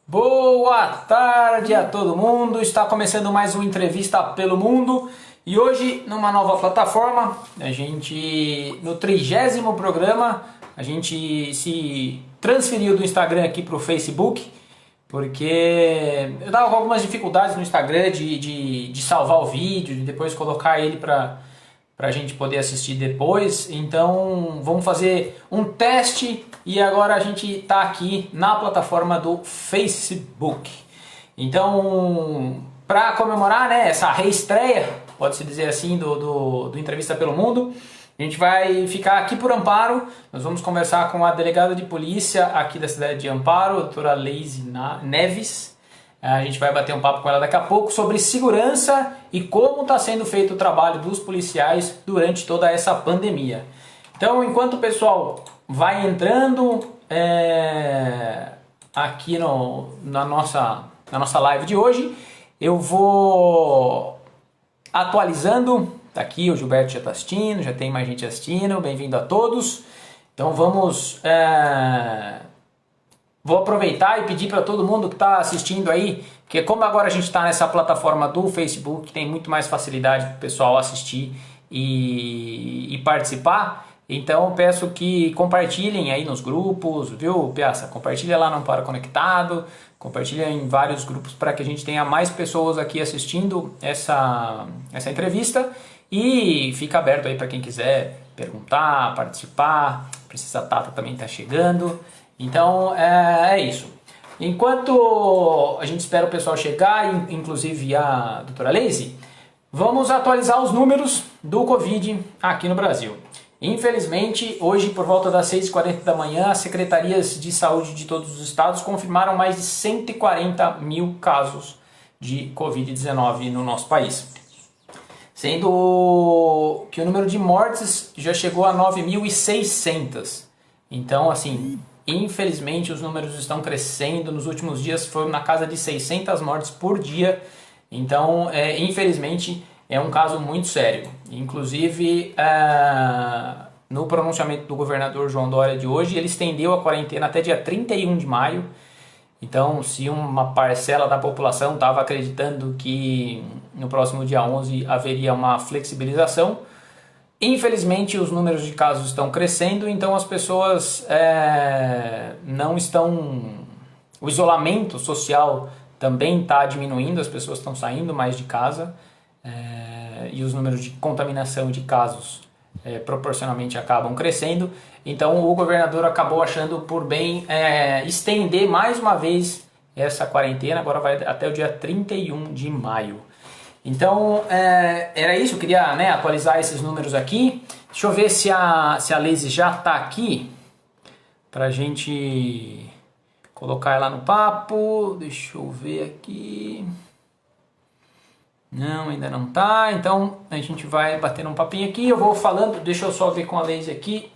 Boa tarde a todo mundo, está começando mais uma entrevista pelo mundo e hoje numa nova plataforma, no 30º programa, a gente se transferiu do Instagram aqui para o Facebook, porque eu estava com algumas dificuldades no Instagram de salvar o vídeo, de depois colocar ele para a gente poder assistir depois. Então vamos fazer um teste e agora a gente está aqui na plataforma do Facebook. Então, para comemorar, né, essa reestreia, pode-se dizer assim, do Entrevista pelo Mundo, a gente vai ficar aqui por Amparo. Nós vamos conversar com a delegada de polícia aqui da cidade de Amparo, a doutora Leise Neves. A gente vai bater um papo com ela daqui a pouco sobre segurança e como está sendo feito o trabalho dos policiais durante toda essa pandemia. Então, enquanto o pessoal vai entrando aqui na nossa live de hoje, eu vou atualizando. Tá aqui, o Gilberto já está assistindo, já tem mais gente assistindo, bem-vindo a todos. Então vou aproveitar e pedir para todo mundo que está assistindo aí, porque como agora a gente está nessa plataforma do Facebook, tem muito mais facilidade para o pessoal assistir e participar. Então peço que compartilhem aí nos grupos, viu, Piaça? Compartilha lá no Amparo Conectado, compartilha em vários grupos para que a gente tenha mais pessoas aqui assistindo essa entrevista. E fica aberto aí para quem quiser perguntar, participar. Precisa Tata também está chegando. Então é isso. Enquanto a gente espera o pessoal chegar, inclusive a doutora Leise, vamos atualizar os números do Covid aqui no Brasil. Infelizmente, hoje por volta das 6h40 da manhã, as secretarias de saúde de todos os estados confirmaram mais de 140 mil casos de Covid-19 no nosso país. Sendo que o número de mortes já chegou a 9.600. Então, assim, infelizmente os números estão crescendo. Nos últimos dias foi na casa de 600 mortes por dia. Então, infelizmente, é um caso muito sério. Inclusive, no pronunciamento do governador João Dória de hoje, ele estendeu a quarentena até dia 31 de maio. Então, se uma parcela da população estava acreditando que no próximo dia 11 haveria uma flexibilização, infelizmente os números de casos estão crescendo, então as pessoas não estão... O isolamento social também está diminuindo, as pessoas estão saindo mais de casa e os números de contaminação de casos proporcionalmente acabam crescendo. Então o governador acabou achando por bem estender mais uma vez essa quarentena, agora vai até o dia 31 de maio. Então era isso, eu queria atualizar esses números aqui. Deixa eu ver se a Leise já está aqui para a gente colocar ela no papo. Deixa eu ver aqui. Não, ainda não tá. Então a gente vai bater um papinho aqui. Eu vou falando, deixa eu só ver com a Leise aqui.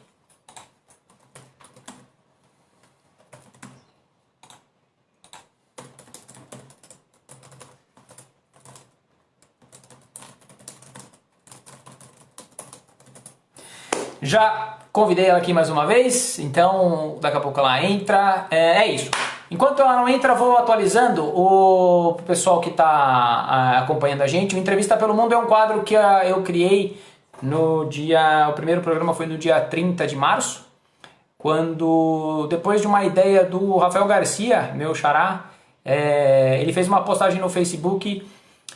Já convidei ela aqui mais uma vez, então daqui a pouco ela entra. É isso. Enquanto ela não entra, vou atualizando o pessoal que está acompanhando a gente. O Entrevista pelo Mundo é um quadro que eu criei o primeiro programa foi no dia 30 de março, quando, depois de uma ideia do Rafael Garcia, meu xará, ele fez uma postagem no Facebook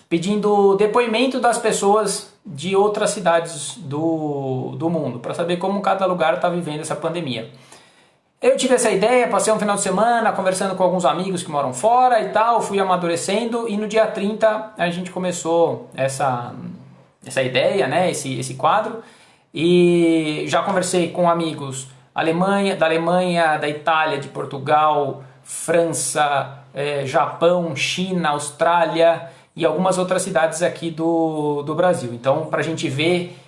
pedindo depoimento das pessoas de outras cidades do mundo, para saber como cada lugar está vivendo essa pandemia. Eu tive essa ideia, passei um final de semana conversando com alguns amigos que moram fora e tal, fui amadurecendo e no dia 30 a gente começou essa ideia, esse quadro, e já conversei com amigos da Alemanha, da Itália, de Portugal, França, Japão, China, Austrália e algumas outras cidades aqui do Brasil. Então, para a gente ver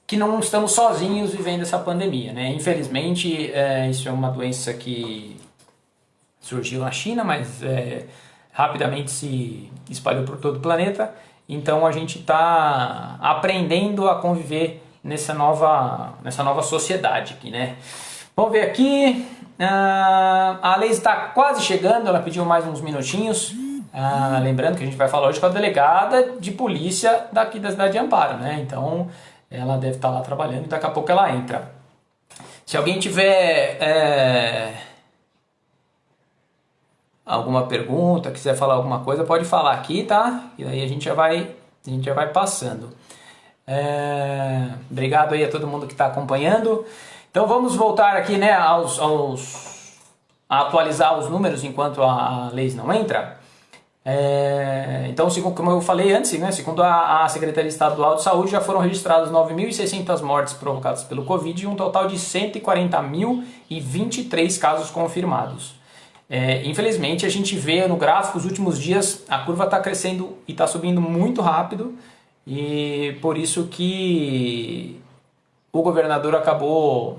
que não estamos sozinhos vivendo essa pandemia, né? Infelizmente, isso é uma doença que surgiu na China, mas rapidamente se espalhou por todo o planeta. Então, a gente está aprendendo a conviver nessa nova sociedade aqui, né? Vamos ver aqui. A Leis está quase chegando, ela pediu mais uns minutinhos. Lembrando que a gente vai falar hoje com a delegada de polícia daqui da cidade de Amparo, né? Então ela deve estar lá trabalhando e daqui a pouco ela entra. Se alguém tiver alguma pergunta, quiser falar alguma coisa, pode falar aqui, tá? E aí a gente já vai passando. Obrigado aí a todo mundo que está acompanhando. Então vamos voltar aqui, né, a atualizar os números enquanto a Leis não entra. Então, como eu falei antes, né, segundo a Secretaria Estadual de Saúde, já foram registradas 9.600 mortes provocadas pelo Covid e um total de 140.023 casos confirmados. Infelizmente, a gente vê no gráfico, os últimos dias, a curva está crescendo e está subindo muito rápido, e por isso que o governador acabou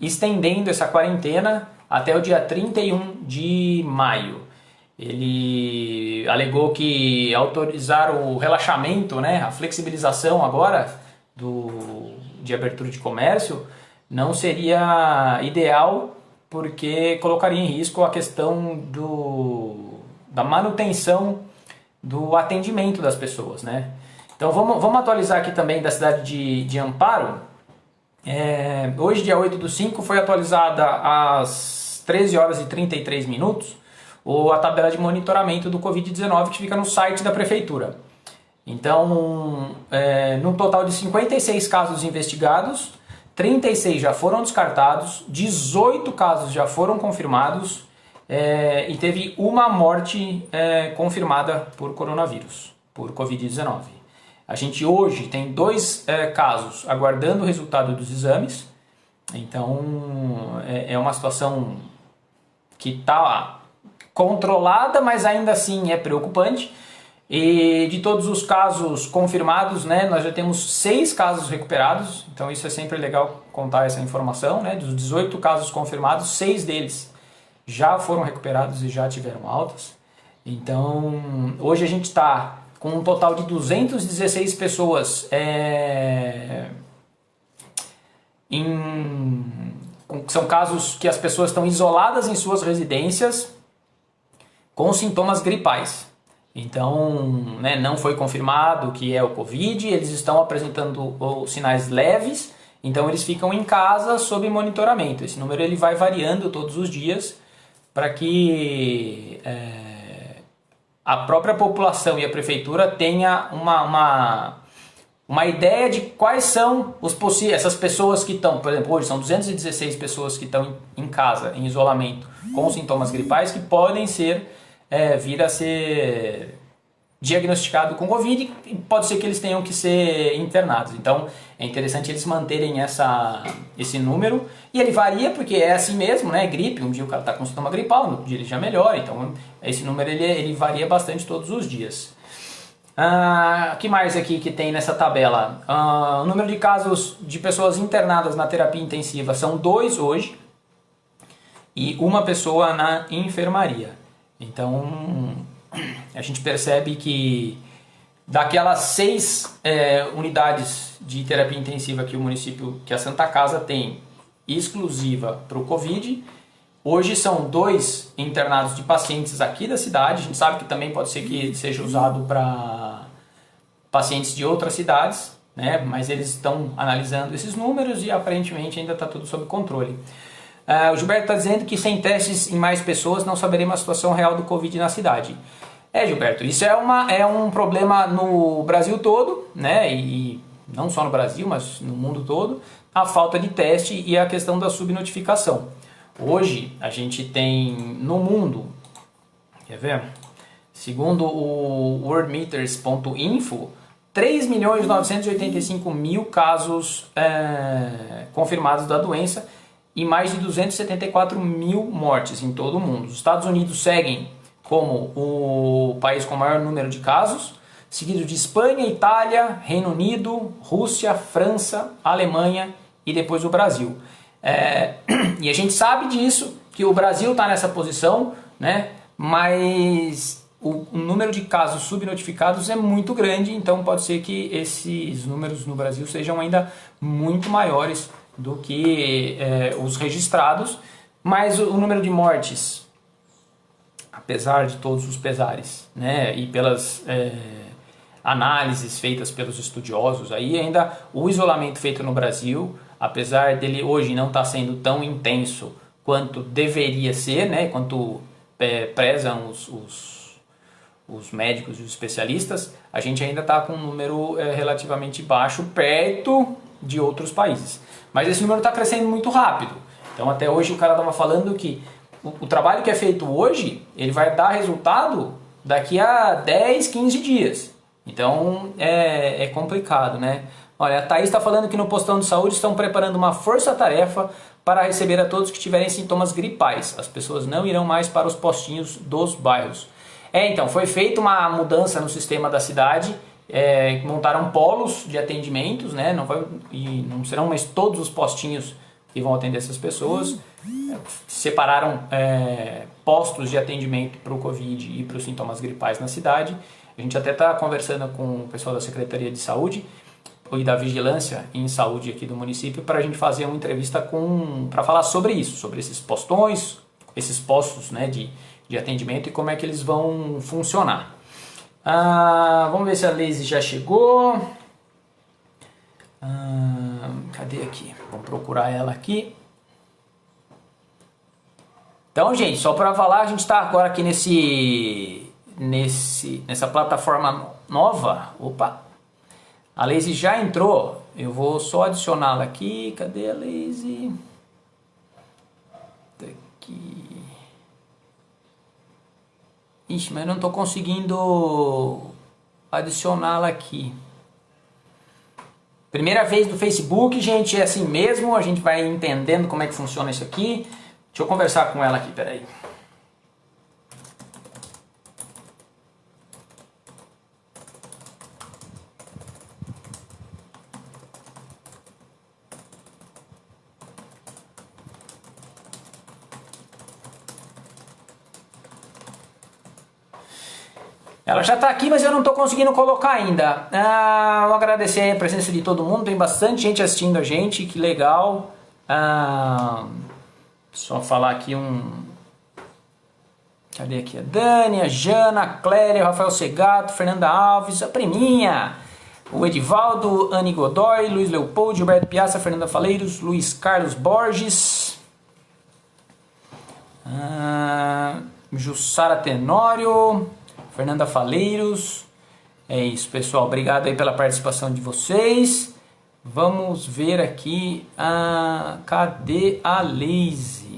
estendendo essa quarentena até o dia 31 de maio. Ele alegou que autorizar o relaxamento, né, a flexibilização agora de abertura de comércio não seria ideal, porque colocaria em risco a questão da manutenção do atendimento das pessoas, né? Então vamos atualizar aqui também da cidade de Amparo. Hoje, dia 8/5, foi atualizada às 13 horas e 33 minutos a tabela de monitoramento do Covid-19 que fica no site da prefeitura. Então, num total de 56 casos investigados, 36 já foram descartados, 18 casos já foram confirmados e teve uma morte confirmada por coronavírus, por Covid-19. A gente hoje tem 2 casos aguardando o resultado dos exames, então é uma situação que está controlada, mas ainda assim é preocupante. E de todos os casos confirmados, né, nós já temos 6 casos recuperados, então isso é sempre legal contar essa informação, né? Dos 18 casos confirmados, 6 deles já foram recuperados e já tiveram altas. Então, hoje a gente está com um total de 216 pessoas são casos que as pessoas estão isoladas em suas residências com sintomas gripais. Então, né, não foi confirmado que é o Covid, eles estão apresentando sinais leves, então eles ficam em casa sob monitoramento. Esse número ele vai variando todos os dias para que a própria população e a prefeitura tenha uma ideia de quais são essas pessoas que estão, por exemplo, hoje são 216 pessoas que estão em casa, em isolamento, com sintomas gripais, que podem vir a ser diagnosticado com Covid, e pode ser que eles tenham que ser internados. Então é interessante eles manterem esse número, e ele varia porque é assim mesmo, né? Gripe, um dia o cara está com sintoma gripal, no outro dia ele já melhora, então esse número ele varia bastante todos os dias. O que mais aqui que tem nessa tabela? O número de casos de pessoas internadas na terapia intensiva são 2 hoje e 1 pessoa na enfermaria. Então a gente percebe que daquelas 6 unidades de terapia intensiva que a Santa Casa tem exclusiva para o Covid, hoje são 2 internados de pacientes aqui da cidade. A gente sabe que também pode ser que seja usado para pacientes de outras cidades, né? Mas eles estão analisando esses números e aparentemente ainda está tudo sob controle. O Gilberto está dizendo que sem testes em mais pessoas não saberemos a situação real do Covid na cidade. Gilberto, isso é um problema no Brasil todo, né? E não só no Brasil, mas no mundo todo, a falta de teste e a questão da subnotificação. Hoje a gente tem no mundo, quer ver? Segundo o worldmeters.info, 3.985.000 casos confirmados da doença e mais de 274.000 mortes em todo o mundo. Os Estados Unidos seguem como o país com o maior número de casos, seguido de Espanha, Itália, Reino Unido, Rússia, França, Alemanha e depois o Brasil. E a gente sabe disso, que o Brasil está nessa posição, né? Mas o número de casos subnotificados é muito grande, então pode ser que esses números no Brasil sejam ainda muito maiores do que os registrados, mas o número de mortes, apesar de todos os pesares, né, e pelas análises feitas pelos estudiosos, aí ainda o isolamento feito no Brasil, apesar dele hoje não estar sendo tão intenso quanto deveria ser, né, quanto prezam os médicos e os especialistas, a gente ainda está com um número relativamente baixo, perto de outros países. Mas esse número está crescendo muito rápido. Então até hoje o cara estava falando que o trabalho que é feito hoje, ele vai dar resultado daqui a 10, 15 dias. Então é complicado, né? Olha, a Thaís está falando que no postão de saúde estão preparando uma força-tarefa para receber a todos que tiverem sintomas gripais. As pessoas não irão mais para os postinhos dos bairros. Então, foi feita uma mudança no sistema da cidade, montaram polos de atendimentos, né? Não serão mais todos os postinhos que vão atender essas pessoas. Separaram postos de atendimento para o Covid e para os sintomas gripais na cidade. A gente até está conversando com o pessoal da Secretaria de Saúde e da Vigilância em Saúde aqui do município para a gente fazer uma entrevista para falar sobre isso, sobre esses postões, esses postos, né, de atendimento e como é que eles vão funcionar. Vamos ver se a Leise já chegou. Cadê aqui? Vamos procurar ela aqui. Então, gente, só para falar, a gente está agora aqui nessa plataforma nova. Opa! A Leise já entrou. Eu vou só adicioná-la aqui. Cadê a Leise? Tá aqui. Ixi, mas eu não estou conseguindo adicioná-la aqui. Primeira vez no Facebook, gente, é assim mesmo. A gente vai entendendo como é que funciona isso aqui. Deixa eu conversar com ela aqui, peraí. Ela já está aqui, mas eu não estou conseguindo colocar ainda. Vou agradecer a presença de todo mundo. Tem bastante gente assistindo a gente, que legal. Só falar aqui Cadê aqui? A Dani, a Jana, a Clélia, o Rafael Segato, Fernanda Alves, a Priminha, o Edivaldo, Anne Godoy, Luiz Leopoldo, Gilberto Piazza, Fernanda Faleiros, Luiz Carlos Borges, Jussara Tenório, Fernanda Faleiros. É isso, pessoal. Obrigado aí pela participação de vocês. Vamos ver aqui. Cadê a Leise?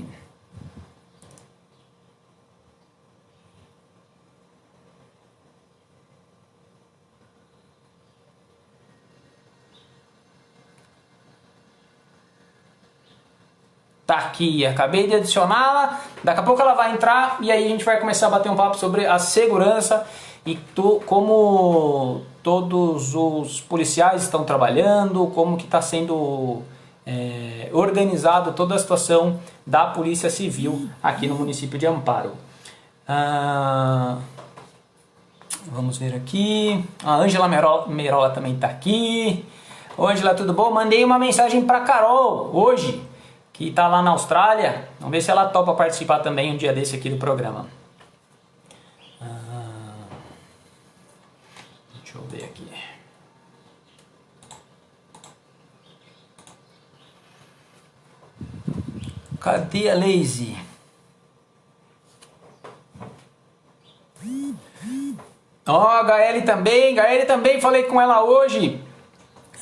Tá aqui, acabei de adicioná-la. Daqui a pouco ela vai entrar e aí a gente vai começar a bater um papo sobre a segurança e como todos os policiais estão trabalhando, como que está sendo organizado toda a situação da Polícia Civil aqui no município de Amparo. Vamos ver aqui. A Ângela Merola também está aqui. Ângela, tudo bom? Mandei uma mensagem para Carol hoje, que está lá na Austrália. Vamos ver se ela topa participar também um dia desse aqui do programa. Deixa eu ver aqui. Cadê a Leise? A Gaeli também, falei com ela hoje.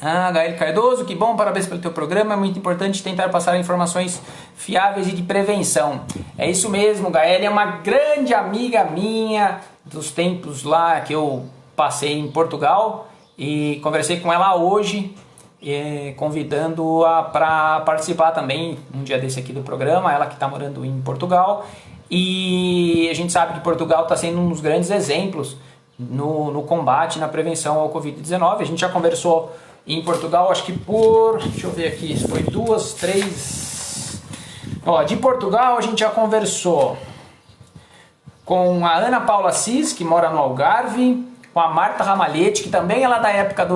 Gael Cardoso, que bom, parabéns pelo teu programa, é muito importante tentar passar informações fiáveis e de prevenção. É isso mesmo, Gael é uma grande amiga minha dos tempos lá que eu passei em Portugal e conversei com ela hoje, convidando-a para participar também um dia desse aqui do programa, ela que está morando em Portugal, e a gente sabe que Portugal está sendo um dos grandes exemplos no combate, na prevenção ao Covid-19. A gente já conversou em Portugal, acho que deixa eu ver aqui, foi 2, 3... de Portugal a gente já conversou com a Ana Paula Assis, que mora no Algarve, com a Marta Ramalhete, que também é lá da época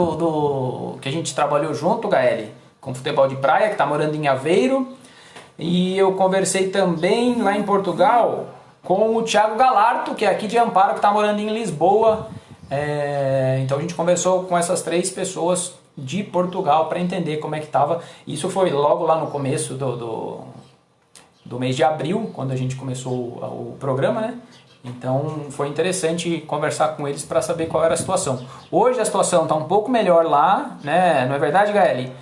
que a gente trabalhou junto, Gaeli, com futebol de praia, que está morando em Aveiro. E eu conversei também lá em Portugal com o Thiago Galarto, que é aqui de Amparo, que está morando em Lisboa. Então a gente conversou com essas 3 pessoas de Portugal para entender como é que estava. Isso foi logo lá no começo do mês de abril, quando a gente começou o programa, né? Então foi interessante conversar com eles para saber qual era a situação. Hoje a situação está um pouco melhor lá, né? Não é verdade, Gaeli?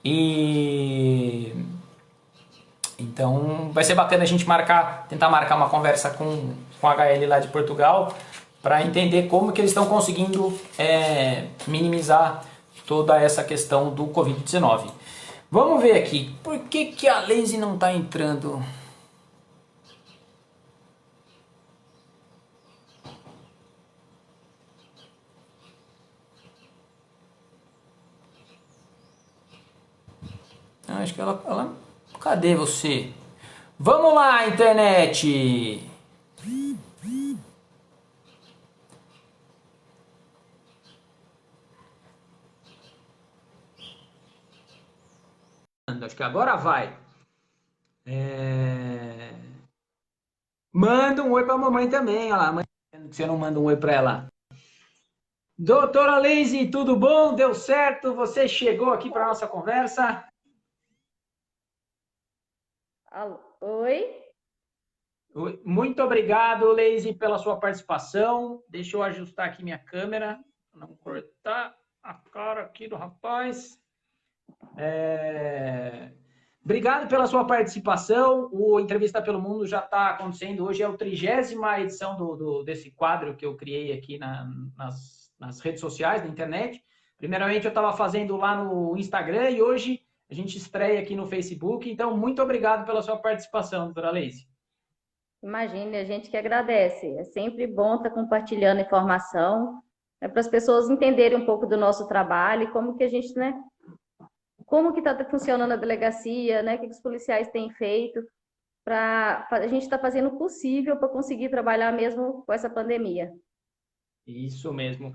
E então vai ser bacana a gente tentar marcar uma conversa com a HL lá de Portugal para entender como que eles estão conseguindo minimizar toda essa questão do Covid-19. Vamos ver aqui, por que a Lazy não está entrando? Acho que ela... Cadê você? Vamos lá, internet! Acho que agora vai. Manda um oi pra mamãe também, olha lá. Você não manda um oi pra ela. Doutora Lazy, tudo bom? Deu certo? Você chegou aqui para nossa conversa? Oi? Muito obrigado, Lazy, pela sua participação. Deixa eu ajustar aqui minha câmera, para não cortar a cara aqui do rapaz. Obrigado pela sua participação. O Entrevista pelo Mundo já está acontecendo. Hoje é a 30ª edição desse quadro que eu criei aqui nas redes sociais, na internet. Primeiramente, eu estava fazendo lá no Instagram e hoje a gente estreia aqui no Facebook. Então, muito obrigado pela sua participação, doutora Leise. Imagine, a gente que agradece. É sempre bom estar compartilhando informação, para as pessoas entenderem um pouco do nosso trabalho e como que a gente, né? Como que está funcionando a delegacia, né? O que os policiais têm feito para a gente estar fazendo o possível para conseguir trabalhar mesmo com essa pandemia. Isso mesmo.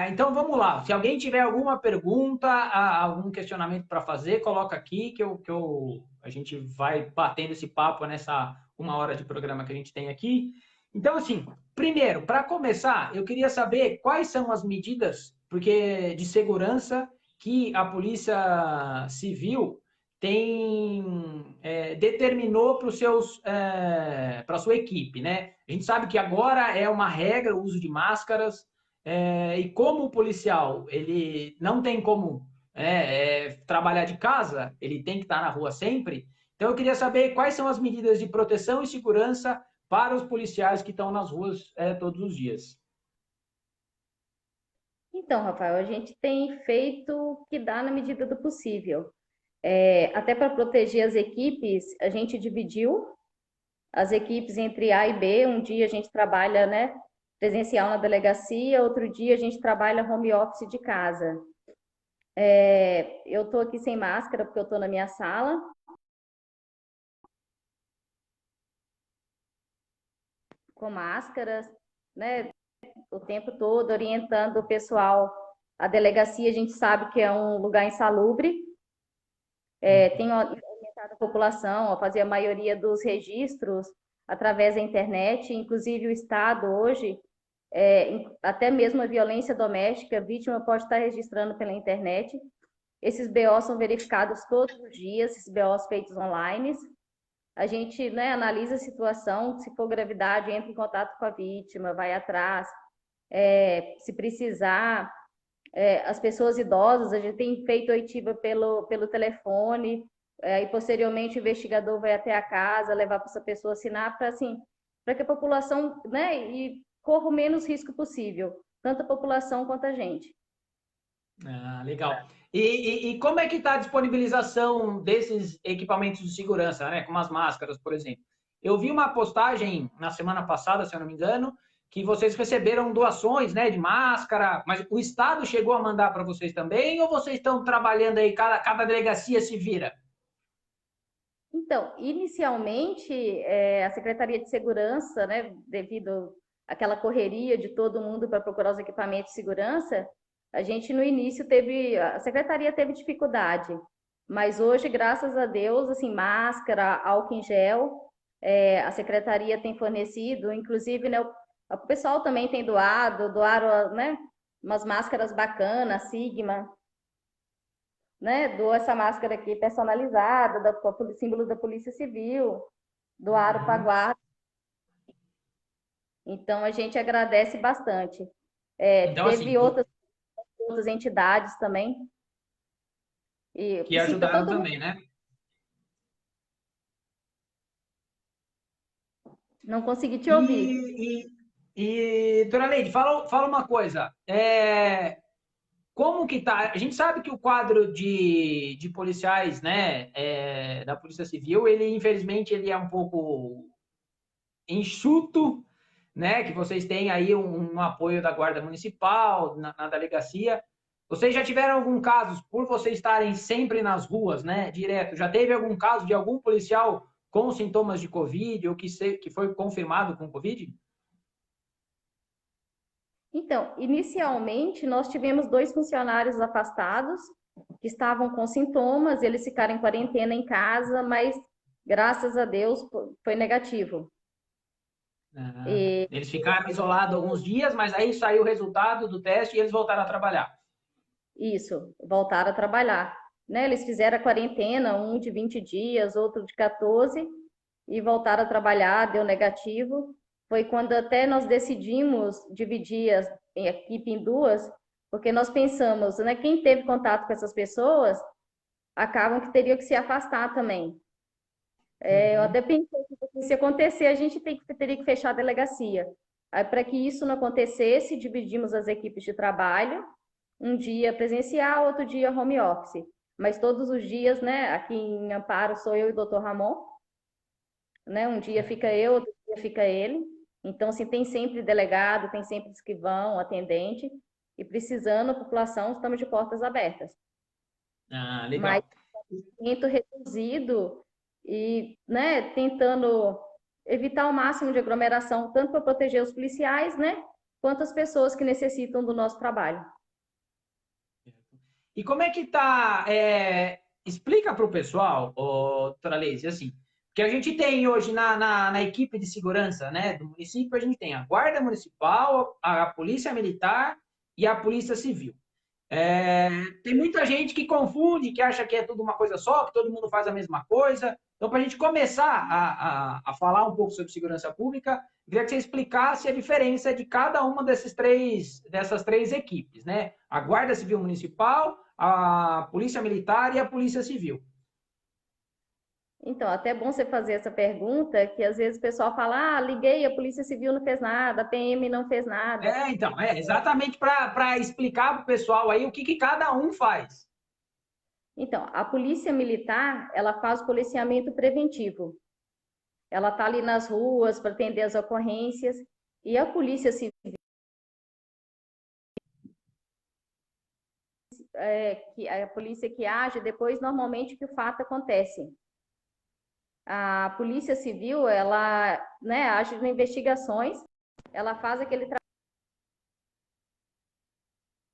Então vamos lá. Se alguém tiver alguma pergunta, algum questionamento para fazer, coloca aqui a gente vai batendo esse papo nessa 1 hora de programa que a gente tem aqui. Então, assim, primeiro, para começar, eu queria saber quais são as medidas de segurança que a Polícia Civil determinou para a sua equipe, né? A gente sabe que agora é uma regra o uso de máscaras, e como o policial ele não tem como trabalhar de casa, ele tem que estar na rua sempre. Então eu queria saber quais são as medidas de proteção e segurança para os policiais que estão nas ruas todos os dias. Então, Rafael, a gente tem feito o que dá na medida do possível. Até para proteger as equipes, a gente dividiu as equipes entre A e B. Um dia a gente trabalha, né, presencial na delegacia, outro dia a gente trabalha home office de casa. Eu estou aqui sem máscara porque eu estou na minha sala. Com máscaras, né, o tempo todo, orientando o pessoal. A delegacia, a gente sabe que é um lugar insalubre. Tenho orientado a população a fazer a maioria dos registros através da internet, inclusive o Estado hoje, até mesmo a violência doméstica, a vítima pode estar registrando pela internet. Esses BOs são verificados todos os dias, esses BOs feitos online. A gente, né, analisa a situação, se for gravidade, entra em contato com a vítima, vai atrás. Se precisar, as pessoas idosas, a gente tem feito oitiva pelo telefone, e posteriormente o investigador vai até a casa, levar para essa pessoa assinar, para assim, para que a população, né, e corra o menos risco possível, tanto a população quanto a gente. Ah, legal. E como é que está a disponibilização desses equipamentos de segurança, né? Como as máscaras, por exemplo? Eu vi uma postagem na semana passada, se eu não me engano, que vocês receberam doações, né, de máscara, mas o Estado chegou a mandar para vocês também, ou vocês estão trabalhando aí, cada delegacia se vira? Então, inicialmente, a Secretaria de Segurança, né, devido àquela correria de todo mundo para procurar os equipamentos de segurança, a gente no início a Secretaria teve dificuldade. Mas hoje, graças a Deus, assim, máscara, álcool em gel, a secretaria tem fornecido, inclusive, né, o pessoal também tem doaram, né, umas máscaras bacanas, Sigma, né, doou essa máscara aqui personalizada, com o símbolo da Polícia Civil, doaram para a Uhum. guarda. Então, a gente agradece bastante. Então, assim, Teve outras entidades também, e que assim, ajudaram todo mundo também, né? não consegui te ouvir. Dona Leide, fala uma coisa. Como que tá? A gente sabe que o quadro de policiais, né, da Polícia Civil, ele infelizmente ele é um pouco enxuto, né? Que vocês têm aí um apoio da Guarda Municipal, na delegacia. Vocês já tiveram algum caso, por vocês estarem sempre nas ruas, né, direto, já teve algum caso de algum policial com sintomas de Covid ou que foi confirmado com Covid? Então, inicialmente, nós tivemos 2 funcionários afastados que estavam com sintomas, eles ficaram em quarentena em casa, mas graças a Deus foi negativo. Ah, E eles ficaram isolados alguns dias, mas aí saiu o resultado do teste e eles voltaram a trabalhar. isso, voltaram a trabalhar. Né? Eles fizeram a quarentena, um de 20 dias, outro de 14, e voltaram a trabalhar, deu negativo. Foi quando até nós decidimos dividir a equipe em duas, porque nós pensamos, né, quem teve contato com essas pessoas acabam que teriam que se afastar também. Eu Uhum. até pensei que se acontecer, a gente teria que fechar a delegacia. Aí, para que isso não acontecesse, dividimos as equipes de trabalho, um dia presencial, outro dia home office. Mas todos os dias, né, aqui em Amparo sou eu e o doutor Ramon, né, um dia fica eu, outro dia fica ele. Então, assim, tem sempre delegado, tem sempre escrivão, atendente, e precisando, a população, estamos de portas abertas. Ah, Mas legal. muito reduzido e, né, tentando evitar o máximo de aglomeração, tanto para proteger os policiais, né, quanto as pessoas que necessitam do nosso trabalho. E como é que tá? Explica para o pessoal, Tralese, assim, que a gente tem hoje na equipe de segurança, né, do município, a gente tem a Guarda Municipal, a Polícia Militar e a Polícia Civil. É, tem muita gente que confunde, que acha que é tudo uma coisa só, que todo mundo faz a mesma coisa. Então, para a gente começar a falar um pouco sobre segurança pública, eu queria que você explicasse a diferença de cada uma dessas três equipes, né? A Guarda Civil Municipal, a Polícia Militar e a Polícia Civil. Então, até é bom você fazer essa pergunta, que às vezes o pessoal fala, liguei, a Polícia Civil não fez nada, a PM não fez nada. Então, exatamente para explicar para o pessoal aí o que cada um faz. Então, a Polícia Militar, ela faz policiamento preventivo. Ela está ali nas ruas para atender as ocorrências, e a Polícia Civil, que a polícia que age depois, normalmente, que o fato acontece. A Polícia Civil, ela, né, age em investigações, ela faz aquele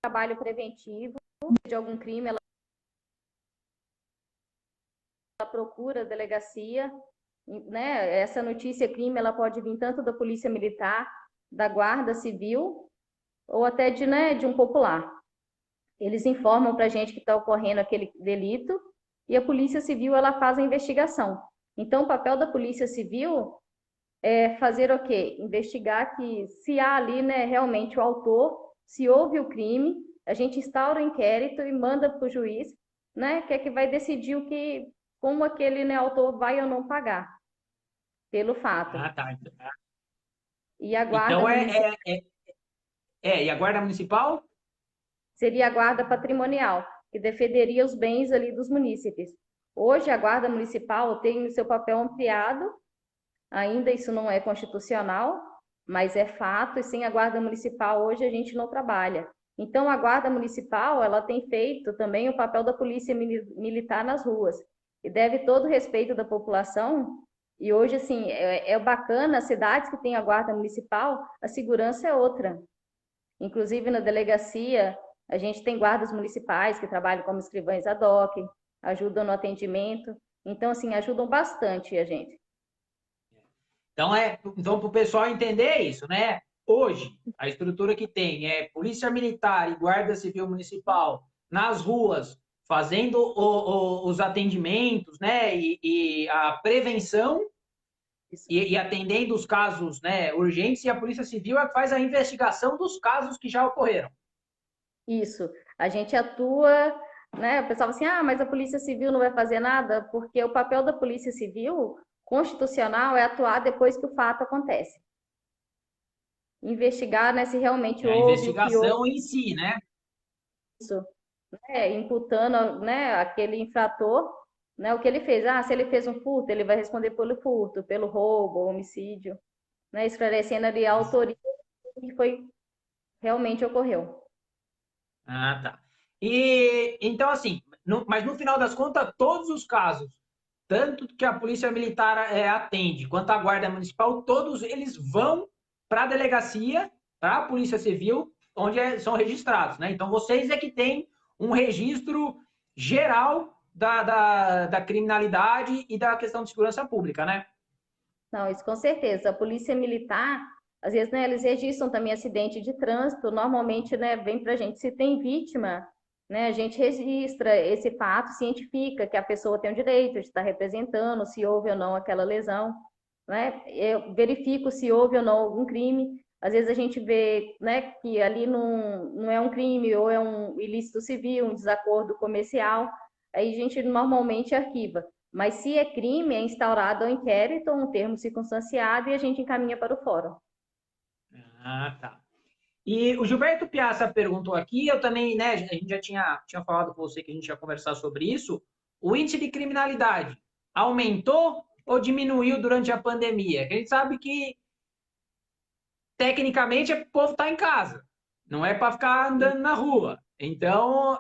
trabalho preventivo de algum crime, ela procura a delegacia, né? Essa notícia crime, ela pode vir tanto da Polícia Militar, da Guarda Civil, ou até de, né, de um popular. Eles informam para a gente que está ocorrendo aquele delito e a Polícia Civil, ela faz a investigação. Então, o papel da Polícia Civil é fazer o quê? Investigar que se há ali, né, realmente o autor, se houve o crime, a gente instaura o inquérito e manda para o juiz, né, que é que vai decidir como aquele, né, autor vai ou não pagar pelo fato. Ah, tá. E a guarda Então, municipal e a Guarda Municipal? seria a guarda patrimonial, que defenderia os bens ali dos munícipes. Hoje, a guarda municipal tem o seu papel ampliado. Ainda isso não é constitucional, mas é fato, e sem a Guarda Municipal hoje a gente não trabalha. Então, a Guarda Municipal, ela tem feito também o papel da polícia militar nas ruas, e deve todo o respeito da população, e hoje, assim, é bacana, as cidades que têm a Guarda Municipal, a segurança é outra. Inclusive, na delegacia, a gente tem guardas municipais que trabalham como escrivães ad hoc, ajudam no atendimento. Então, assim, ajudam bastante a gente. Então para o pessoal entender isso, né? Hoje, a estrutura que tem é Polícia Militar e Guarda Civil Municipal nas ruas, fazendo os atendimentos, né? E a prevenção Isso. e atendendo os casos, né, urgentes, e a Polícia Civil é que faz a investigação dos casos que já ocorreram. Isso. A gente atua, né? O pessoal fala assim, ah, mas a Polícia Civil não vai fazer nada, porque o papel da Polícia Civil constitucional é atuar depois que o fato acontece. Investigar, né, se realmente É a houve o que houve, investigação em si, né? né, imputando, né, aquele infrator, né, o que ele fez. Ah, se ele fez um furto, ele vai responder pelo furto, pelo roubo, homicídio, né, esclarecendo ali a autoria do que foi realmente ocorreu. Ah, tá. E então, assim, mas no final das contas, todos os casos, tanto que a Polícia Militar atende, quanto a Guarda Municipal, todos eles vão para a delegacia, para a Polícia Civil, onde são registrados, né? Então, vocês é que têm um registro geral da criminalidade e da questão de segurança pública, né? Não, isso com certeza. A polícia militar, às vezes, né, eles registram também acidente de trânsito. Normalmente, né, vem para a gente se tem vítima, né, a gente registra esse fato, cientifica que a pessoa tem o direito de estar representando, se houve ou não aquela lesão, né? Eu verifico se houve ou não algum crime. Às vezes a gente vê, né, que ali não é um crime ou é um ilícito civil, um desacordo comercial. Aí a gente normalmente arquiva. Mas se é crime, é instaurado um inquérito, um termo circunstanciado e a gente encaminha para o fórum. Ah, tá. E o Gilberto Piazza perguntou aqui, eu também, né, a gente já tinha falado com você que a gente ia conversar sobre isso. O índice de criminalidade aumentou ou diminuiu durante a pandemia? A gente sabe que, tecnicamente, o povo está em casa, não é para ficar andando na rua. Então,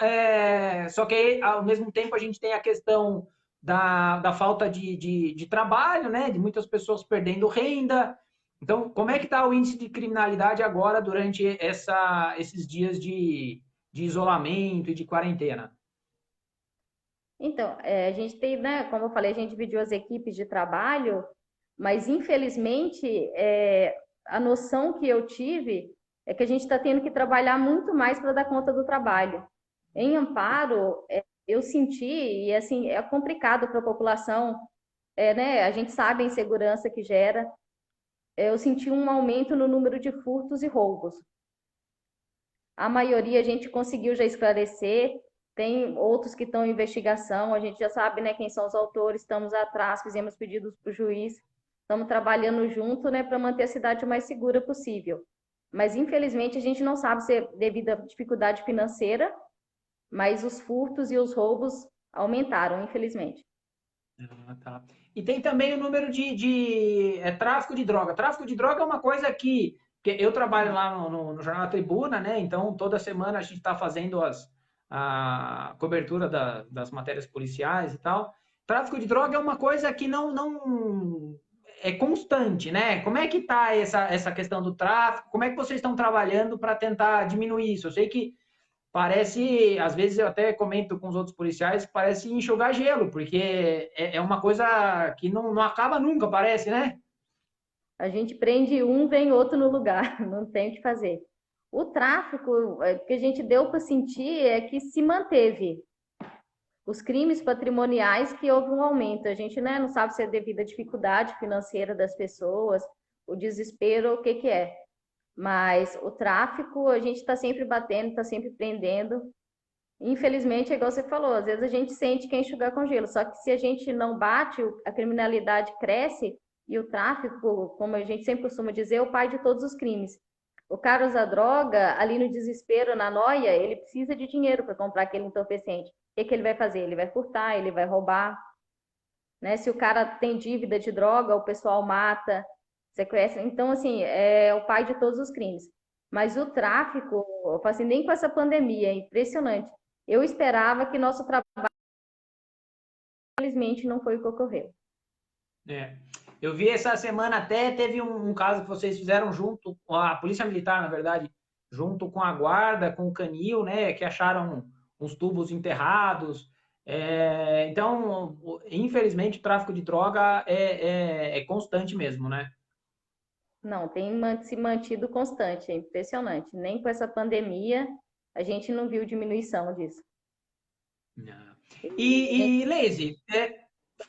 só que ao mesmo tempo a gente tem a questão da falta de trabalho, né, de muitas pessoas perdendo renda. Então, como é que está o índice de criminalidade agora durante esses dias de isolamento e de quarentena? Então, a gente tem, né, como eu falei, a gente dividiu as equipes de trabalho, mas infelizmente a noção que eu tive é que a gente está tendo que trabalhar muito mais para dar conta do trabalho. Em Amparo, eu senti, e assim, é complicado para a população, né, a gente sabe a insegurança que gera, eu senti um aumento no número de furtos e roubos. A maioria a gente conseguiu já esclarecer, tem outros que estão em investigação, a gente já sabe, né, quem são os autores, estamos atrás, fizemos pedidos para o juiz, estamos trabalhando junto, né, para manter a cidade o mais segura possível. Mas, infelizmente, a gente não sabe se é devido à dificuldade financeira, mas os furtos e os roubos aumentaram, infelizmente. Ah, tá. E tem também o número de tráfico de droga. Tráfico de droga é uma coisa que eu trabalho lá no Jornal Tribuna, né? Então, toda semana a gente está fazendo a cobertura das matérias policiais e tal. Tráfico de droga é uma coisa que não é constante, né? Como é que está essa questão do tráfico? Como é que vocês estão trabalhando para tentar diminuir isso? Eu sei que parece, às vezes eu até comento com os outros policiais, parece enxugar gelo, porque é uma coisa que não acaba nunca, parece, né? A gente prende um, vem outro no lugar, não tem o que fazer. O tráfico, o que a gente deu para sentir é que se manteve. Os crimes patrimoniais que houve um aumento. A gente, né, não sabe se é devido à dificuldade financeira das pessoas, o desespero, o que que é. Mas o tráfico, a gente está sempre batendo, está sempre prendendo. Infelizmente, é igual você falou, às vezes a gente sente que é enxugar com gelo, só que se a gente não bate, a criminalidade cresce e o tráfico, como a gente sempre costuma dizer, é o pai de todos os crimes. O cara usa droga, ali no desespero, na noia, ele precisa de dinheiro para comprar aquele entorpecente. O que que ele vai fazer? Ele vai furtar, ele vai roubar, né? Se o cara tem dívida de droga, o pessoal mata, sequestra. Então, assim, é o pai de todos os crimes. Mas o tráfico, eu falo assim, nem com essa pandemia, é impressionante. Eu esperava que nosso trabalho, infelizmente, não foi o que ocorreu. É. Eu vi essa semana até, teve um caso que vocês fizeram junto, com a Polícia Militar, na verdade, junto com a Guarda, com o Canil, né, que acharam uns tubos enterrados. Então, infelizmente, o tráfico de droga é constante mesmo, né? Não, tem se mantido constante, é impressionante. Nem com essa pandemia a gente não viu diminuição disso. Não. A gente E Leise,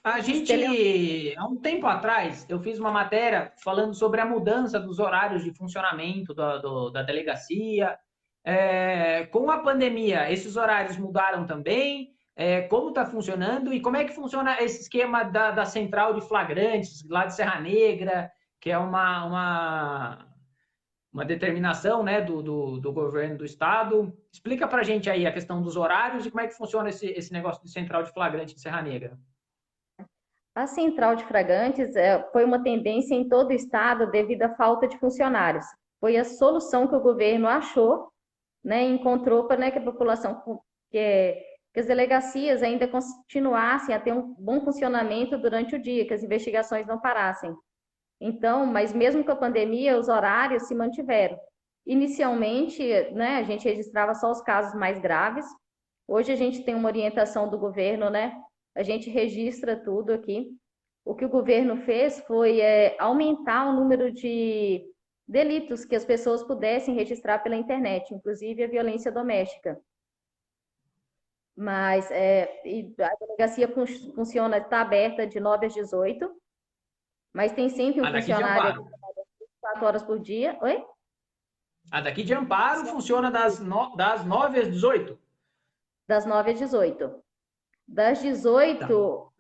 a estelionato. gente, há um tempo atrás, eu fiz uma matéria falando sobre a mudança dos horários de funcionamento da delegacia. Com a pandemia, esses horários mudaram também? Como está funcionando? E como é que funciona esse esquema da central de flagrantes, lá de Serra Negra, que é uma determinação, né, do governo do estado? Explica para a gente aí a questão dos horários e como é que funciona esse negócio de central de flagrante de Serra Negra. A central de flagrantes foi uma tendência em todo o estado devido à falta de funcionários. Foi a solução que o governo achou, né, encontrou para, né, que a população, que as delegacias ainda continuassem a ter um bom funcionamento durante o dia, que as investigações não parassem. Então, mas mesmo com a pandemia, os horários se mantiveram. Inicialmente, né, a gente registrava só os casos mais graves. Hoje a gente tem uma orientação do governo, né? A gente registra tudo aqui. O que o governo fez foi aumentar o número de delitos que as pessoas pudessem registrar pela internet, inclusive a violência doméstica. Mas a delegacia funciona, está aberta de 9 às 18, mas tem sempre um A daqui de funcionário Amparo. ali 4 horas por dia. Oi? A daqui de Amparo funciona das 9 às 18. Das 9 às 18. Das Tá. 18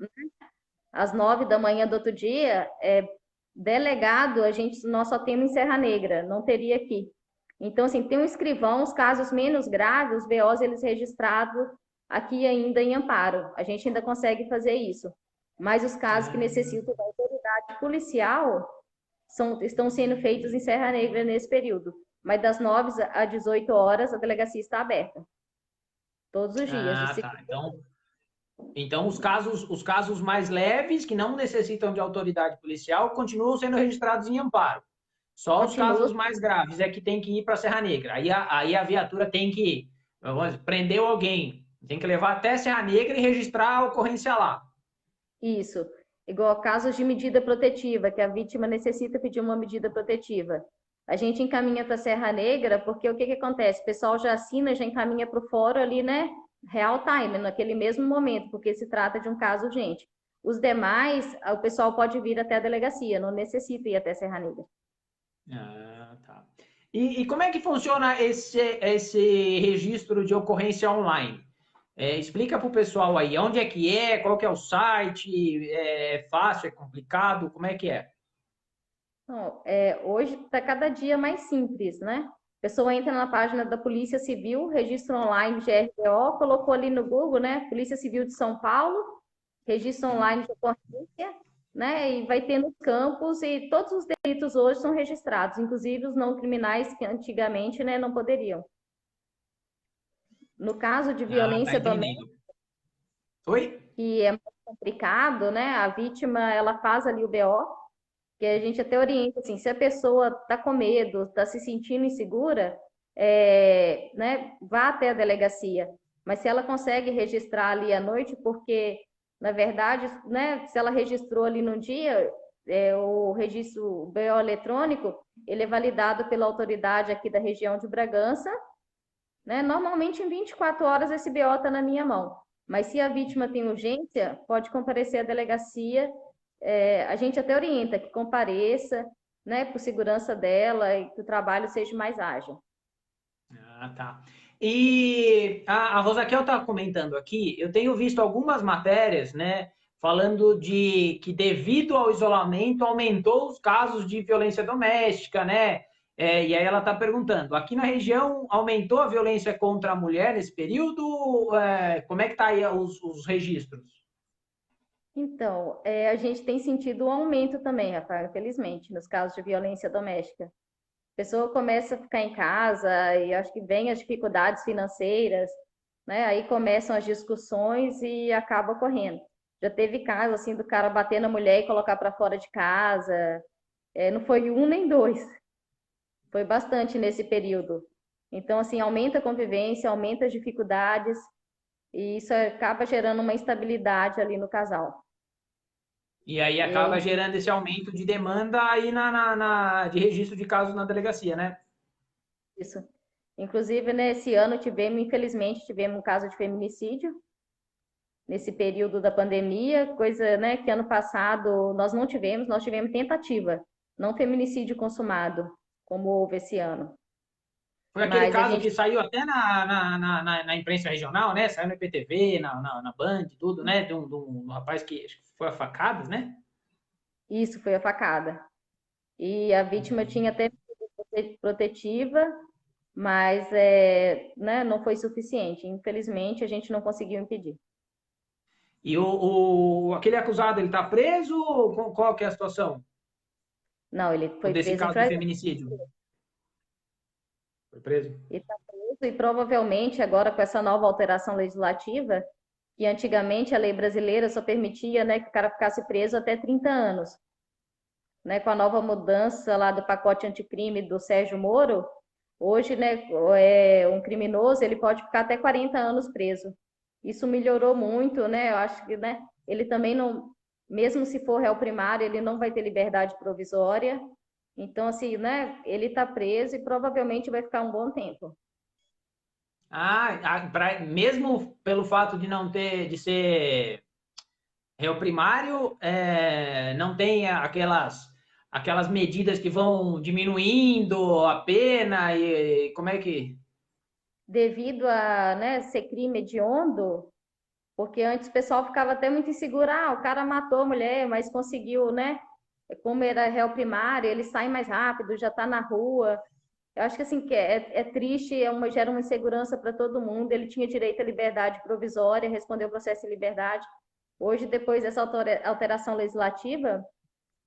às 9 da manhã do outro dia, delegado, nós só temos em Serra Negra, não teria aqui. Então, assim, tem um escrivão, os casos menos graves, os BOs, eles registrados aqui ainda em Amparo. A gente ainda consegue fazer isso. Mas os casos que Ah, necessitam da autoridade policial estão sendo feitos em Serra Negra nesse período. Mas das 9 às 18 horas, a delegacia está aberta. Todos os dias, de tá. segunda. Então os casos mais leves, que não necessitam de autoridade policial, continuam sendo registrados em Amparo. Só os Continua casos mais graves é que tem que ir para Serra Negra. Aí a viatura tem que, vamos dizer, prendeu alguém, tem que levar até Serra Negra e registrar a ocorrência lá. isso. Igual casos de medida protetiva, que a vítima necessita pedir uma medida protetiva. A gente encaminha para Serra Negra, porque o que acontece? O pessoal já assina, já encaminha para o fórum ali, né? Real time, naquele mesmo momento, porque se trata de um caso urgente. Os demais, o pessoal pode vir até a delegacia, não necessita ir até Serra Negra. Tá. E como é que funciona esse registro de ocorrência online? Explica para o pessoal aí, onde é que é, qual que é o site, é fácil, é complicado, como é que é? Não, hoje está cada dia mais simples, né? A pessoa entra na página da Polícia Civil, registro online GRO, colocou ali no Google, né? Polícia Civil de São Paulo, registro online de ocorrência, né? E vai ter nos campos e todos os delitos hoje são registrados, inclusive os não criminais que antigamente, né, não poderiam. No caso de Tá violência doméstica, entendendo. Oi? que é mais complicado, né? A vítima, ela faz ali o BO, que a gente até orienta, assim, se a pessoa está com medo, está se sentindo insegura, né, vá até a delegacia. Mas se ela consegue registrar ali à noite, porque, na verdade, né, se ela registrou ali no dia, o registro BO eletrônico, ele é validado pela autoridade aqui da região de Bragança, né? Normalmente em 24 horas esse BO está na minha mão. Mas se a vítima tem urgência, pode comparecer à delegacia. A gente até orienta que compareça, né, por segurança dela e que o trabalho seja mais ágil. Tá. E a Rosaquel está comentando aqui, eu tenho visto algumas matérias, né, falando de que devido ao isolamento aumentou os casos de violência doméstica, né? E aí ela está perguntando, aqui na região aumentou a violência contra a mulher nesse período? Como é que está aí os registros? Então, a gente tem sentido um aumento também, Rafael, infelizmente, nos casos de violência doméstica. A pessoa começa a ficar em casa e acho que vem as dificuldades financeiras, né? Aí começam as discussões e acaba ocorrendo. Já teve caso assim do cara bater na mulher e colocar para fora de casa. Não foi um nem dois, foi bastante nesse período. Então, assim, aumenta a convivência, aumenta as dificuldades. e isso acaba gerando uma instabilidade ali no casal. E aí acaba E gerando esse aumento de demanda aí de registro de casos na delegacia, né? isso. Inclusive, nesse ano infelizmente, tivemos um caso de feminicídio nesse período da pandemia, coisa, né, que ano passado nós tivemos tentativa, não feminicídio consumado, como houve esse ano. Foi aquele Mas a caso gente, que saiu até na imprensa regional, né? Saiu no IPTV, na Band, tudo, né? De um rapaz que acho que foi a facadas, né? isso foi a facada. E a vítima tinha até medida protetiva, mas né, não foi suficiente. Infelizmente, a gente não conseguiu impedir. E aquele acusado, ele tá preso ou qual que é a situação Não, ele foi desse preso em caso de flagrante feminicídio? Foi preso? e está preso, e provavelmente agora com essa nova alteração legislativa, que antigamente a lei brasileira só permitia, né, que o cara ficasse preso até 30 anos. Né, com a nova mudança lá do pacote anticrime do Sérgio Moro, hoje, né, um criminoso ele pode ficar até 40 anos preso. Isso melhorou muito, né? Eu acho que, né, ele também não, mesmo se for réu primário, ele não vai ter liberdade provisória. Então, assim, né, ele está preso e provavelmente vai ficar um bom tempo. Mesmo pelo fato de não ter, de ser réu primário, não tem aquelas medidas que vão diminuindo a pena e como é que... Devido a, né, ser crime hediondo, porque antes o pessoal ficava até muito inseguro, o cara matou a mulher, mas conseguiu, né? Como era réu primário, ele sai mais rápido, já está na rua. Eu acho que assim, que é triste, gera uma insegurança para todo mundo. Ele tinha direito à liberdade provisória, respondeu o processo de liberdade. Hoje, depois dessa alteração legislativa,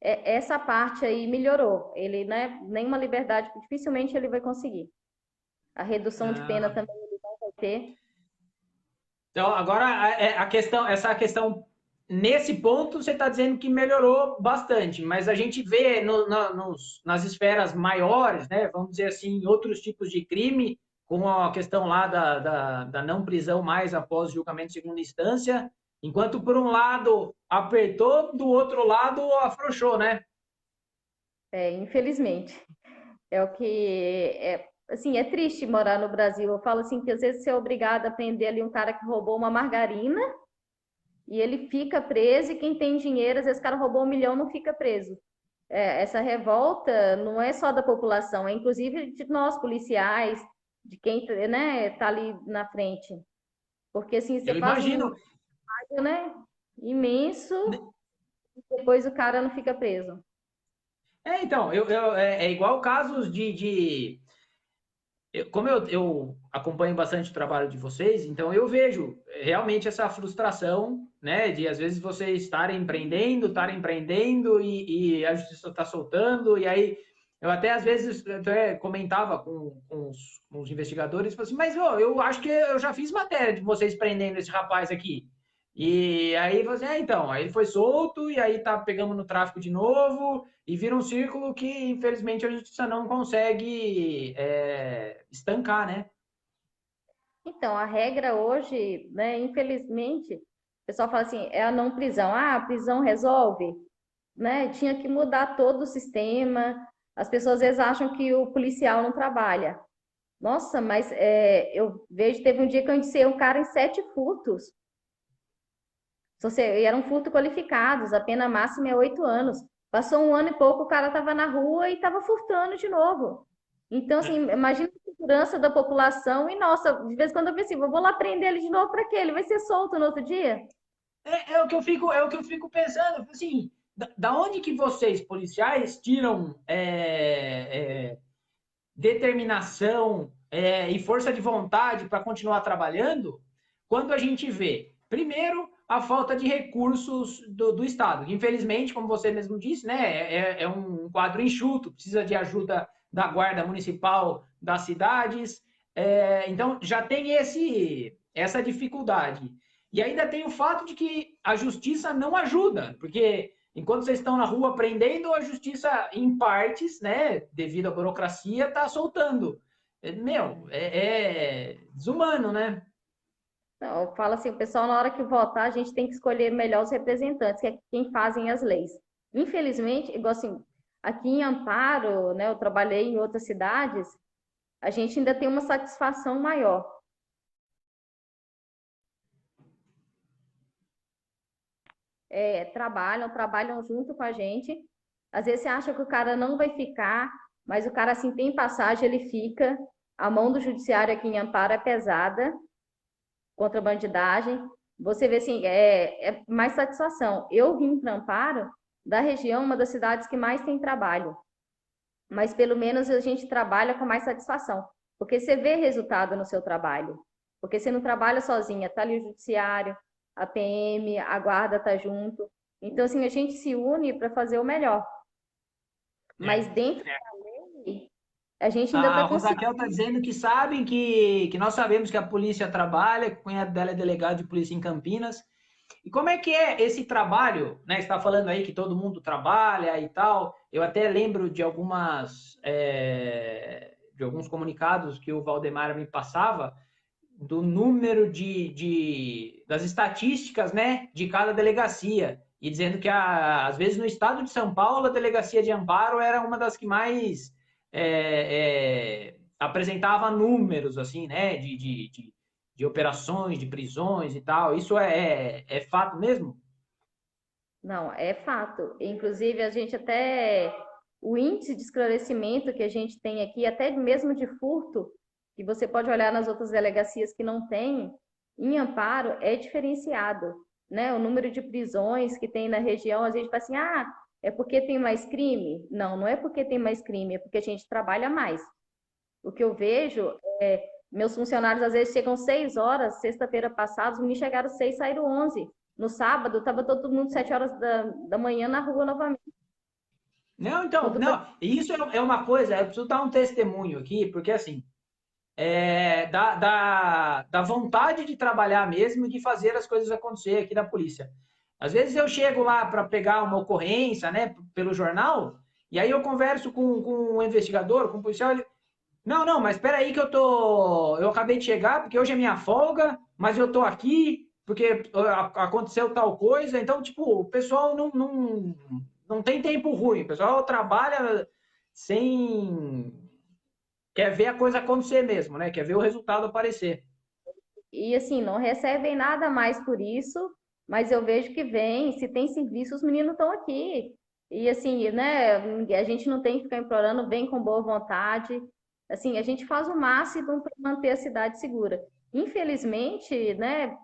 essa parte aí melhorou. Ele, né, nenhuma liberdade, dificilmente ele vai conseguir. A redução de pena Ah, também ele não vai ter. então, agora essa questão, nesse ponto, você está dizendo que melhorou bastante, mas a gente vê nas esferas maiores, né, vamos dizer assim, outros tipos de crime, como a questão lá da não prisão mais após julgamento de segunda instância, enquanto por um lado apertou, do outro lado afrouxou, né? Infelizmente. É o que assim, é triste morar no Brasil. Eu falo assim que às vezes você é obrigado a prender ali um cara que roubou uma margarina e ele fica preso, e quem tem dinheiro, às vezes o cara roubou 1 milhão, não fica preso. Essa revolta não é só da população, é inclusive de nós, policiais, de quem, né, tá ali na frente. Porque assim, você Eu faz um imagino. trabalho, né, imenso, e depois o cara não fica preso. Então, é igual casos como eu acompanho bastante o trabalho de vocês, então eu vejo realmente essa frustração, né, de às vezes vocês estarem empreendendo e a justiça está soltando, e aí eu até às vezes até comentava com os investigadores, falei assim, mas eu acho que eu já fiz matéria de vocês prendendo esse rapaz aqui. E aí você, então, aí ele foi solto e aí tá pegando no tráfico de novo e vira um círculo que infelizmente a justiça não consegue estancar, né? Então, a regra hoje, né, infelizmente, o pessoal fala assim, é a não prisão. Ah, a prisão resolve, né? Tinha que mudar todo o sistema. As pessoas às vezes acham que o policial não trabalha. Nossa, mas eu vejo, teve um dia que eu indicei um cara em 7 furtos. E eram furtos qualificados, a pena máxima é 8 anos. Passou um ano e pouco, o cara estava na rua e estava furtando de novo. Então, assim, imagina a segurança da população e, nossa, de vez em quando eu penso assim, vou lá prender ele de novo para quê? Ele vai ser solto no outro dia? É o que eu fico pensando, assim, da onde que vocês, policiais, tiram determinação e força de vontade para continuar trabalhando, quando a gente vê, primeiro, a falta de recursos do Estado, que infelizmente, como você mesmo disse, né, é um quadro enxuto, precisa de ajuda da Guarda Municipal das cidades, então já tem essa dificuldade. E ainda tem o fato de que a justiça não ajuda, porque enquanto vocês estão na rua prendendo, a justiça, em partes, né, devido à burocracia, está soltando. Meu, é desumano, né? Não, eu falo assim, o pessoal, na hora que votar, a gente tem que escolher melhor os representantes, que é quem fazem as leis. Infelizmente, igual assim, aqui em Amparo, né, eu trabalhei em outras cidades, a gente ainda tem uma satisfação maior. Trabalham junto com a gente. Às vezes você acha que o cara não vai ficar, mas o cara, assim, tem passagem, ele fica. A mão do judiciário aqui em Amparo é pesada contra a bandidagem. Você vê, assim, é mais satisfação. Eu vim para Amparo, da região, uma das cidades que mais tem trabalho. Mas pelo menos a gente trabalha com mais satisfação. Porque você vê resultado no seu trabalho. Porque você não trabalha sozinha, tá ali o judiciário, a PM, a guarda tá junto. Então, assim, a gente se une para fazer o melhor. Mas É. dentro da lei, a gente ainda A está Rosaquel está conseguindo. dizendo que sabem que nós sabemos que a polícia trabalha, que o cunhado dela é delegado de polícia em Campinas. E como é que é esse trabalho, né? Você está falando aí que todo mundo trabalha e tal. Eu até lembro de de alguns comunicados que o Valdemar me passava do número das estatísticas, né, de cada delegacia. E dizendo que, às vezes, no estado de São Paulo, a delegacia de Amparo era uma das que mais apresentava números, assim, né, de operações, de prisões e tal. Isso é fato mesmo? Não, é fato. Inclusive, a gente até. O índice de esclarecimento que a gente tem aqui, até mesmo de furto, que você pode olhar nas outras delegacias que não tem, em Amparo é diferenciado, né? O número de prisões que tem na região, às vezes fala assim, ah, é porque tem mais crime? Não, não é porque tem mais crime, é porque a gente trabalha mais. O que eu vejo é, meus funcionários às vezes chegam 6 horas, sexta-feira passada, os meninos chegaram 6, saíram 11. No sábado, estava todo mundo 7 horas da manhã na rua novamente. Não, então, Tudo para. não, isso é uma coisa, eu preciso dar um testemunho aqui, porque assim, da vontade de trabalhar mesmo e de fazer as coisas acontecer aqui da polícia. Às vezes eu chego lá para pegar uma ocorrência, né, pelo jornal, e aí eu converso com o investigador, com o policial, ele, não, não, mas espera aí que eu acabei de chegar, porque hoje é minha folga, mas eu tô aqui porque aconteceu tal coisa, então, tipo, o pessoal não tem tempo ruim, o pessoal trabalha sem quer ver a coisa acontecer mesmo, né? Quer ver o resultado aparecer. E assim, não recebem nada mais por isso, mas eu vejo que vem, se tem serviço, os meninos estão aqui. E assim, né, a gente não tem que ficar implorando, vem com boa vontade. Assim, a gente faz o máximo para manter a cidade segura. Infelizmente, né,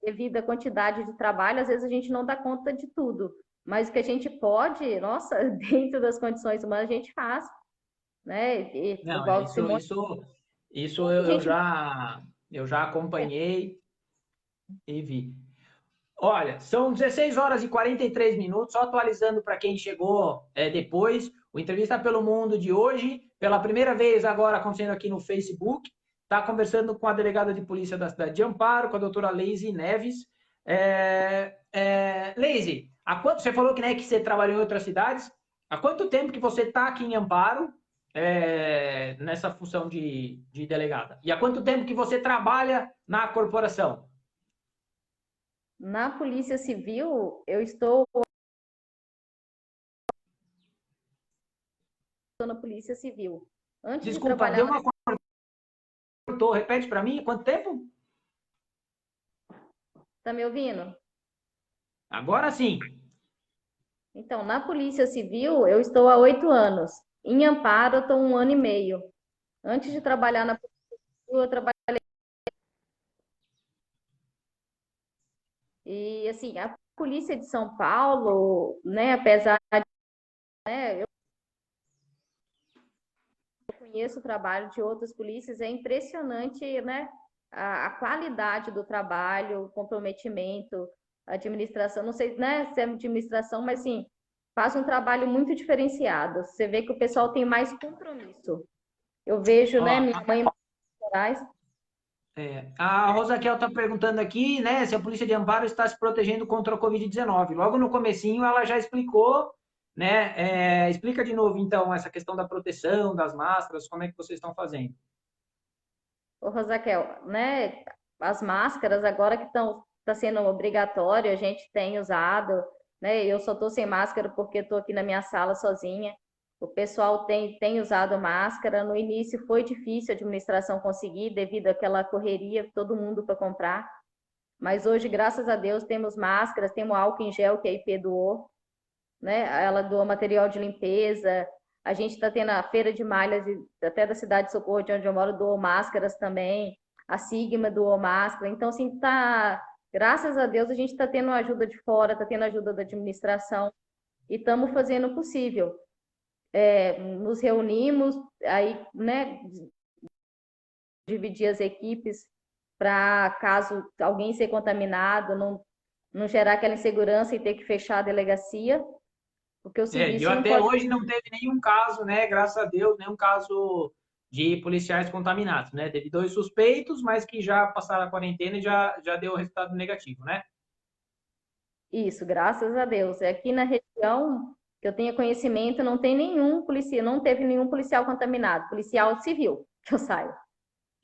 devido à quantidade de trabalho, às vezes a gente não dá conta de tudo. Mas o que a gente pode, nossa, dentro das condições humanas, a gente faz, né? E, Não, igual que Simone, isso a gente eu já acompanhei e vi. Olha, são 16 horas e 43 minutos, só atualizando para quem chegou depois. O Entrevista pelo Mundo de hoje, pela primeira vez agora acontecendo aqui no Facebook, está conversando com a delegada de polícia da cidade de Amparo, com a doutora Leise Neves. Leise, você falou que, né, que você trabalhou em outras cidades. Há quanto tempo que você está aqui em Amparo, nessa função de delegada? E há quanto tempo que você trabalha na corporação? na Polícia Civil, eu estou na Polícia Civil. Antes de Desculpa, trabalhar deu na. uma cortou. Repete para mim, quanto tempo? Tá me ouvindo? Agora sim. Então, na Polícia Civil, eu estou há 8 anos. Em Amparo, eu estou 1 ano e meio. Antes de trabalhar na Polícia Civil, eu trabalhei. E, assim, a Polícia de São Paulo, né, apesar de. Né, eu conheço o trabalho de outras polícias, é impressionante, né, a qualidade do trabalho, o comprometimento, a administração. Não sei, né, se é administração, mas, sim, faz um trabalho muito diferenciado. Você vê que o pessoal tem mais compromisso. Eu vejo, Ó, né, minha mãe Moraes. a Rosaquel está perguntando aqui, né, se a Polícia de Amparo está se protegendo contra a Covid-19. Logo no comecinho ela já explicou, né? Explica de novo, então, essa questão da proteção, das máscaras, como é que vocês estão fazendo? Ô, Rosaquel, né? as máscaras, agora que tá sendo obrigatório, a gente tem usado, né? Eu só tô sem máscara porque estou aqui na minha sala sozinha. O pessoal tem usado máscara. No início foi difícil a administração conseguir, devido àquela correria, todo mundo para comprar. Mas hoje, graças a Deus, temos máscaras, temos álcool em gel que a IP doou, né? Ela doa material de limpeza. A gente está tendo a feira de malhas, até da cidade de Socorro, de onde eu moro, doou máscaras também. A Sigma doou máscara. Então, assim, tá. Graças a Deus, a gente está tendo ajuda de fora, está tendo ajuda da administração e estamos fazendo o possível. Nos reunimos, aí, né, dividir as equipes para, caso alguém ser contaminado, não gerar aquela insegurança e ter que fechar a delegacia, porque o E serviço não até pode. hoje não teve nenhum caso, né? Graças a Deus, nenhum caso de policiais contaminados, né? Teve 2 suspeitos, mas que já passaram a quarentena e já deu resultado negativo, né? Isso, graças a Deus. Aqui na região, que eu tenha conhecimento, não tem nenhum policial, não teve nenhum policial contaminado, policial civil, que eu saiba,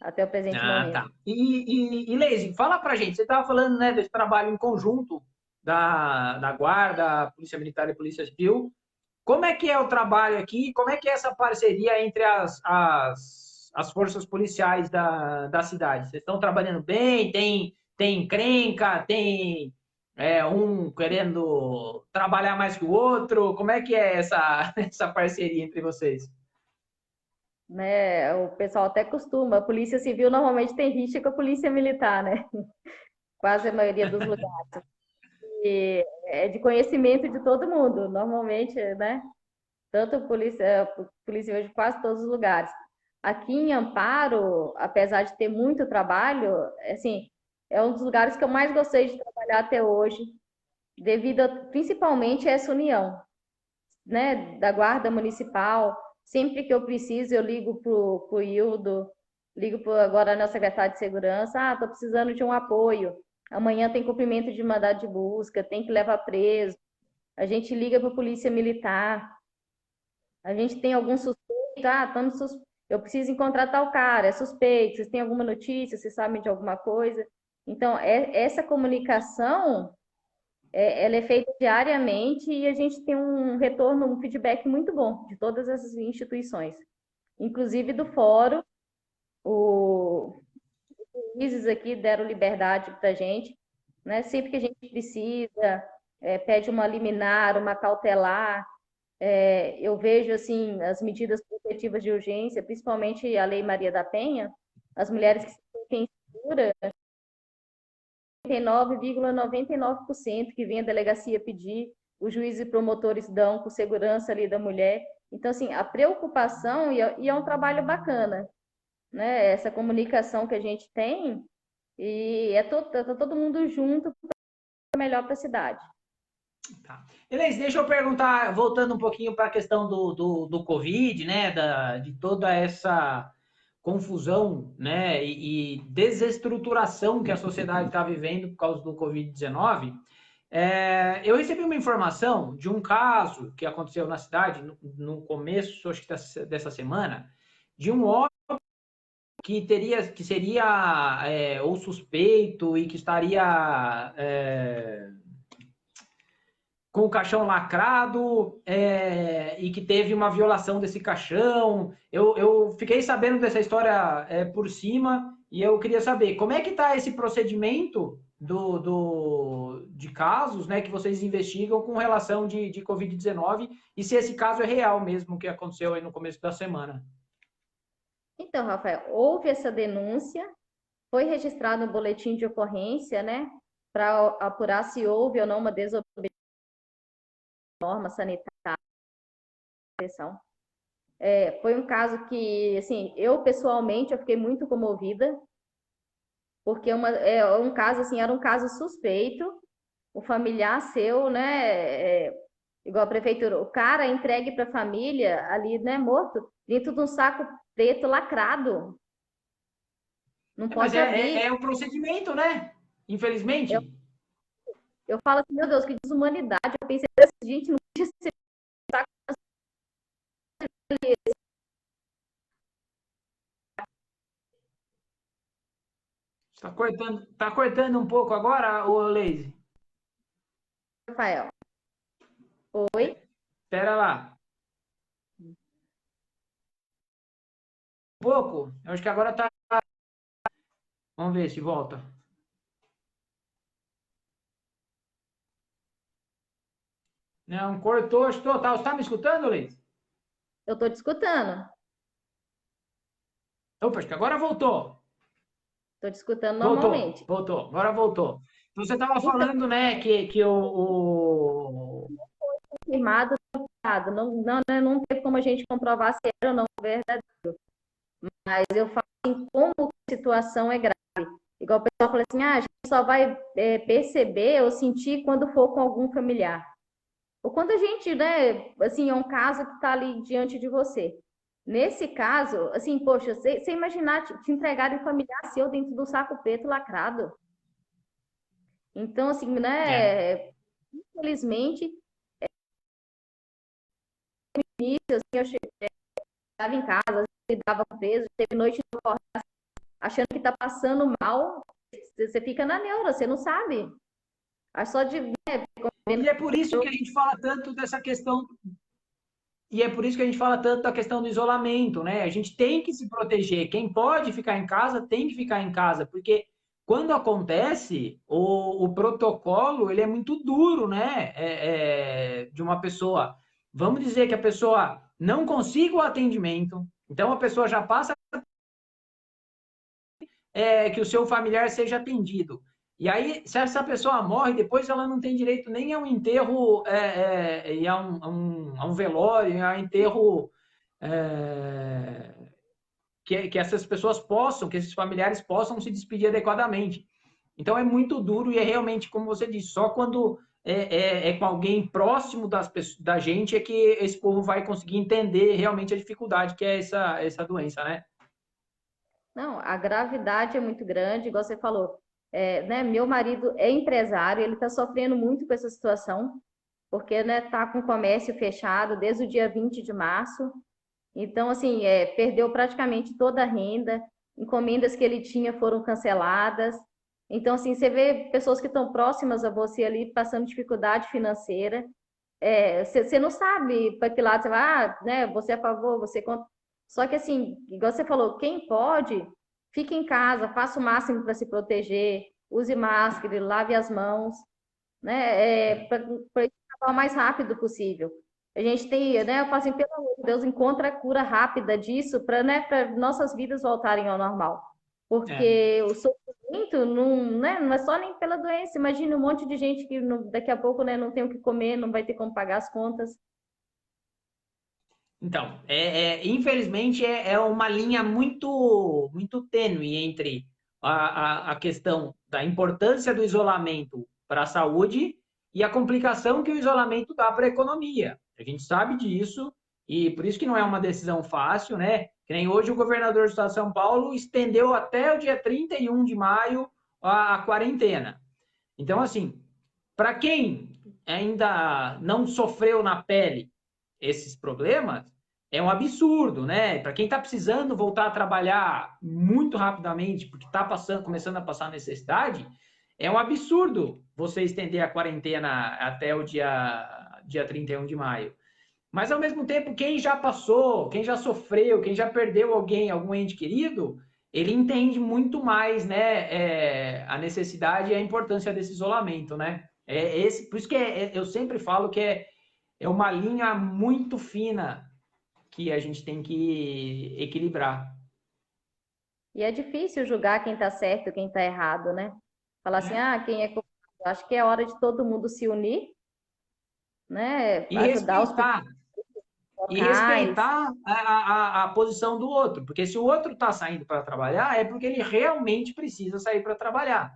até o presente Ah, momento. tá. Leise, fala pra gente, você estava falando, né, desse trabalho em conjunto da Guarda, Polícia Militar e Polícia Civil. Como é que é o trabalho aqui? Como é que é essa parceria entre as forças policiais da cidade? Vocês estão trabalhando bem? Tem encrenca? Tem um querendo trabalhar mais que o outro? Como é que é essa, essa parceria entre vocês? Né? O pessoal até costuma, a polícia civil normalmente tem rixa com a polícia militar, né? Quase a maioria dos lugares. E é de conhecimento de todo mundo, normalmente, né? Tanto polícia civil de quase todos os lugares. Aqui em Amparo, apesar de ter muito trabalho, assim, é um dos lugares que eu mais gostei de trabalhar até hoje, devido principalmente a essa união, né, da Guarda Municipal. Sempre que eu preciso, eu ligo pro Hildo, ligo agora na secretária de Segurança, tô precisando de um apoio. Amanhã tem cumprimento de mandado de busca, tem que levar preso. A gente liga para a Polícia Militar. A gente tem algum suspeito, eu preciso encontrar tal cara, é suspeito, vocês têm alguma notícia, vocês sabem de alguma coisa? Então, essa comunicação, ela é feita diariamente e a gente tem um retorno, um feedback muito bom de todas essas instituições, inclusive do fórum. Os juízes aqui deram liberdade para a gente, né? Sempre que a gente precisa, pede uma liminar, uma cautelar. Eu vejo assim as medidas protetivas de urgência, principalmente a Lei Maria da Penha, as mulheres que se sentem seguras, 99,99% que vem a delegacia pedir, os juízes e promotores dão com segurança ali da mulher. Então, assim, a preocupação, e é um trabalho bacana, né? Essa comunicação que a gente tem, e tá todo mundo junto para melhor para a cidade. Tá. Elis, deixa eu perguntar, voltando um pouquinho para a questão do Covid, né, de toda essa confusão, né, e desestruturação que a sociedade está vivendo por causa do Covid-19. Eu recebi uma informação de um caso que aconteceu na cidade no começo, acho que dessa semana, de um homem que seria ou suspeito e que estaria com o caixão lacrado e que teve uma violação desse caixão. Eu fiquei sabendo dessa história por cima e eu queria saber como é que está esse procedimento de casos, né, que vocês investigam com relação de Covid-19 e se esse caso é real mesmo que aconteceu aí no começo da semana. Então, Rafael, houve essa denúncia, foi registrado no boletim de ocorrência, né, para apurar se houve ou não uma desobediência à norma sanitária. Foi um caso que, assim, eu pessoalmente eu fiquei muito comovida, porque um caso, assim, era um caso suspeito, o familiar seu, né, igual a prefeitura, o cara entregue para a família ali, né, morto, dentro de um saco preto lacrado, não Mas pode abrir. é o procedimento, né? Eu, Infelizmente. eu falo assim, meu Deus, que desumanidade. Eu pensei, gente, não podia ser saco. Tá cortando um pouco agora, ô Leise? Rafael. Oi? Espera lá. Um pouco? Eu acho que agora tá. Vamos ver se volta. Não, cortou, acho total. Você tá me escutando, Leise? Eu estou te escutando. Opa, acho que agora voltou. Estou te escutando Voltou, normalmente. voltou, agora voltou. Então você estava Então, falando, né, que confirmado, não teve como a gente comprovar se era ou não verdade. Mas eu falo assim, como a situação é grave. Igual o pessoal fala assim, a gente só vai perceber ou sentir quando for com algum familiar. Ou quando a gente, né, assim, é um caso que está ali diante de você. Nesse caso, assim, poxa, você imaginar te entregarem um familiar seu dentro do saco preto lacrado. Então, assim, é, né, infelizmente, eu chegava em casa, lidava com peso, teve noite no corte, achando que está passando mal, você fica na neura, você não sabe. Acho só de, né, e é por isso que a gente fala tanto dessa questão, e é por isso que a gente fala tanto da questão do isolamento, né? A gente tem que se proteger. Quem pode ficar em casa tem que ficar em casa, porque quando acontece, o protocolo ele é muito duro, né? De uma pessoa. Vamos dizer que a pessoa não consiga o atendimento, então a pessoa já passa que o seu familiar seja atendido. E aí, se essa pessoa morre, depois ela não tem direito nem a um enterro, e a um velório, a um enterro é, que essas pessoas possam, que esses familiares possam se despedir adequadamente. Então é muito duro e é realmente, como você disse, só quando com alguém próximo da gente é que esse povo vai conseguir entender realmente a dificuldade que é essa doença, né? não, a gravidade é muito grande, igual você falou. Né, meu marido é empresário, ele está sofrendo muito com essa situação, porque né, tá com o comércio fechado desde o dia 20 de março. Então, assim, perdeu praticamente toda a renda, encomendas que ele tinha foram canceladas. Então, assim, você vê pessoas que estão próximas a você ali passando dificuldade financeira. Você não sabe para que lado você vai, né? Você é a favor, você é contra. Só que assim, igual você falou, quem pode, fique em casa, faça o máximo para se proteger, use máscara, lave as mãos, né? Para isso acabar o mais rápido possível. A gente tem, né? Eu falo assim, pelo amor de Deus, encontra a cura rápida disso para, né, para nossas vidas voltarem ao normal. É. Porque o sofrimento não, né, não é só nem pela doença. Imagina um monte de gente que daqui a pouco, né, não tem o que comer, não vai ter como pagar as contas. Então, infelizmente é uma linha muito tênue entre a questão da importância do isolamento para a saúde e a complicação que o isolamento dá para a economia. A gente sabe disso e por isso que não é uma decisão fácil, né? Que nem hoje o governador do estado de São Paulo estendeu até o dia 31 de maio a quarentena. Então, assim, para quem ainda não sofreu na pele esses problemas, é um absurdo, né? Para quem está precisando voltar a trabalhar muito rapidamente, porque está começando a passar necessidade, é um absurdo você estender a quarentena até o dia 31 de maio. Mas, ao mesmo tempo, quem já passou, quem já sofreu, quem já perdeu alguém, algum ente querido, ele entende muito mais, né, a necessidade e a importância desse isolamento, né? Por isso que eu sempre falo que é uma linha muito fina que a gente tem que equilibrar. E é difícil julgar quem está certo, quem está errado, né? Falar assim, quem é culpado? Eu acho que é hora de todo mundo se unir, né? E Ajudar os pequenos respeitar, e locais. respeitar a posição do outro, porque se o outro está saindo para trabalhar, é porque ele realmente precisa sair para trabalhar,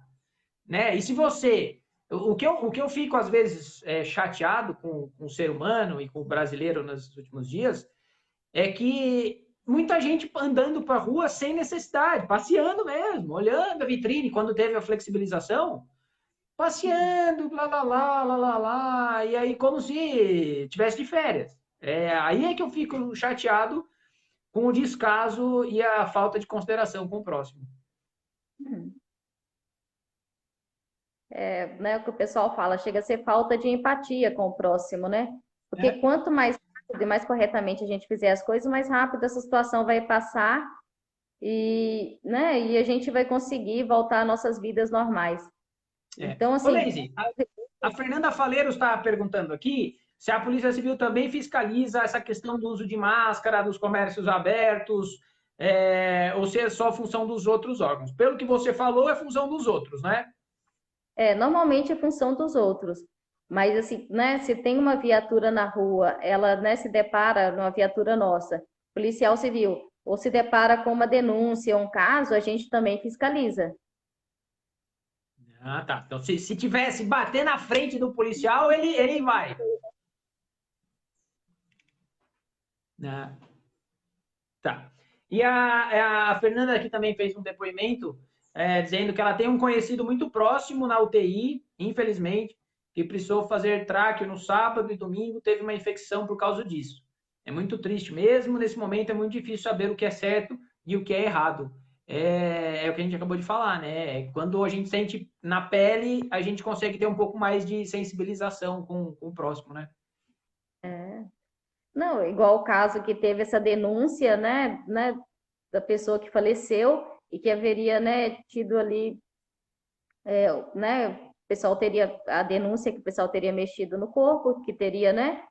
né? E se você. O que eu fico, às vezes, chateado com o ser humano e com o brasileiro nos últimos dias é que muita gente andando para a rua sem necessidade, passeando mesmo, olhando a vitrine quando teve a flexibilização, passeando, lá, lá, lá, lá, lá, lá, e aí como se tivesse de férias. Aí é que eu fico chateado com o descaso e a falta de consideração com o próximo. Uhum. né, o que o pessoal fala, chega a ser falta de empatia com o próximo, né? Porque É, quanto mais rápido e mais corretamente a gente fizer as coisas, mais rápido essa situação vai passar e, né, e a gente vai conseguir voltar às nossas vidas normais. é. Então, Ô, assim, Leise, a Fernanda Faleiros está perguntando aqui se a Polícia Civil também fiscaliza essa questão do uso de máscara, dos comércios abertos, ou se é só função dos outros órgãos. Pelo que você falou, é função dos outros, né? normalmente é função dos outros. Mas, assim, né, se tem uma viatura na rua, ela, né, se depara numa viatura nossa, policial civil, ou se depara com uma denúncia, um caso, a gente também fiscaliza. Ah, tá. Então, se tivesse bater na frente do policial, ele vai. Ah, tá. E a Fernanda aqui também fez um depoimento dizendo que ela tem um conhecido muito próximo na UTI, infelizmente, que precisou fazer traque no sábado e domingo, teve uma infecção por causa disso. É muito triste mesmo, nesse momento é muito difícil saber o que é certo e o que é errado. É o que a gente acabou de falar, né? Quando a gente sente na pele, a gente consegue ter um pouco mais de sensibilização com o próximo, né? Não, igual o caso que teve essa denúncia, né, da pessoa que faleceu e que haveria, né, tido ali, né, o pessoal teria a denúncia que o pessoal teria mexido no corpo, que teria, né,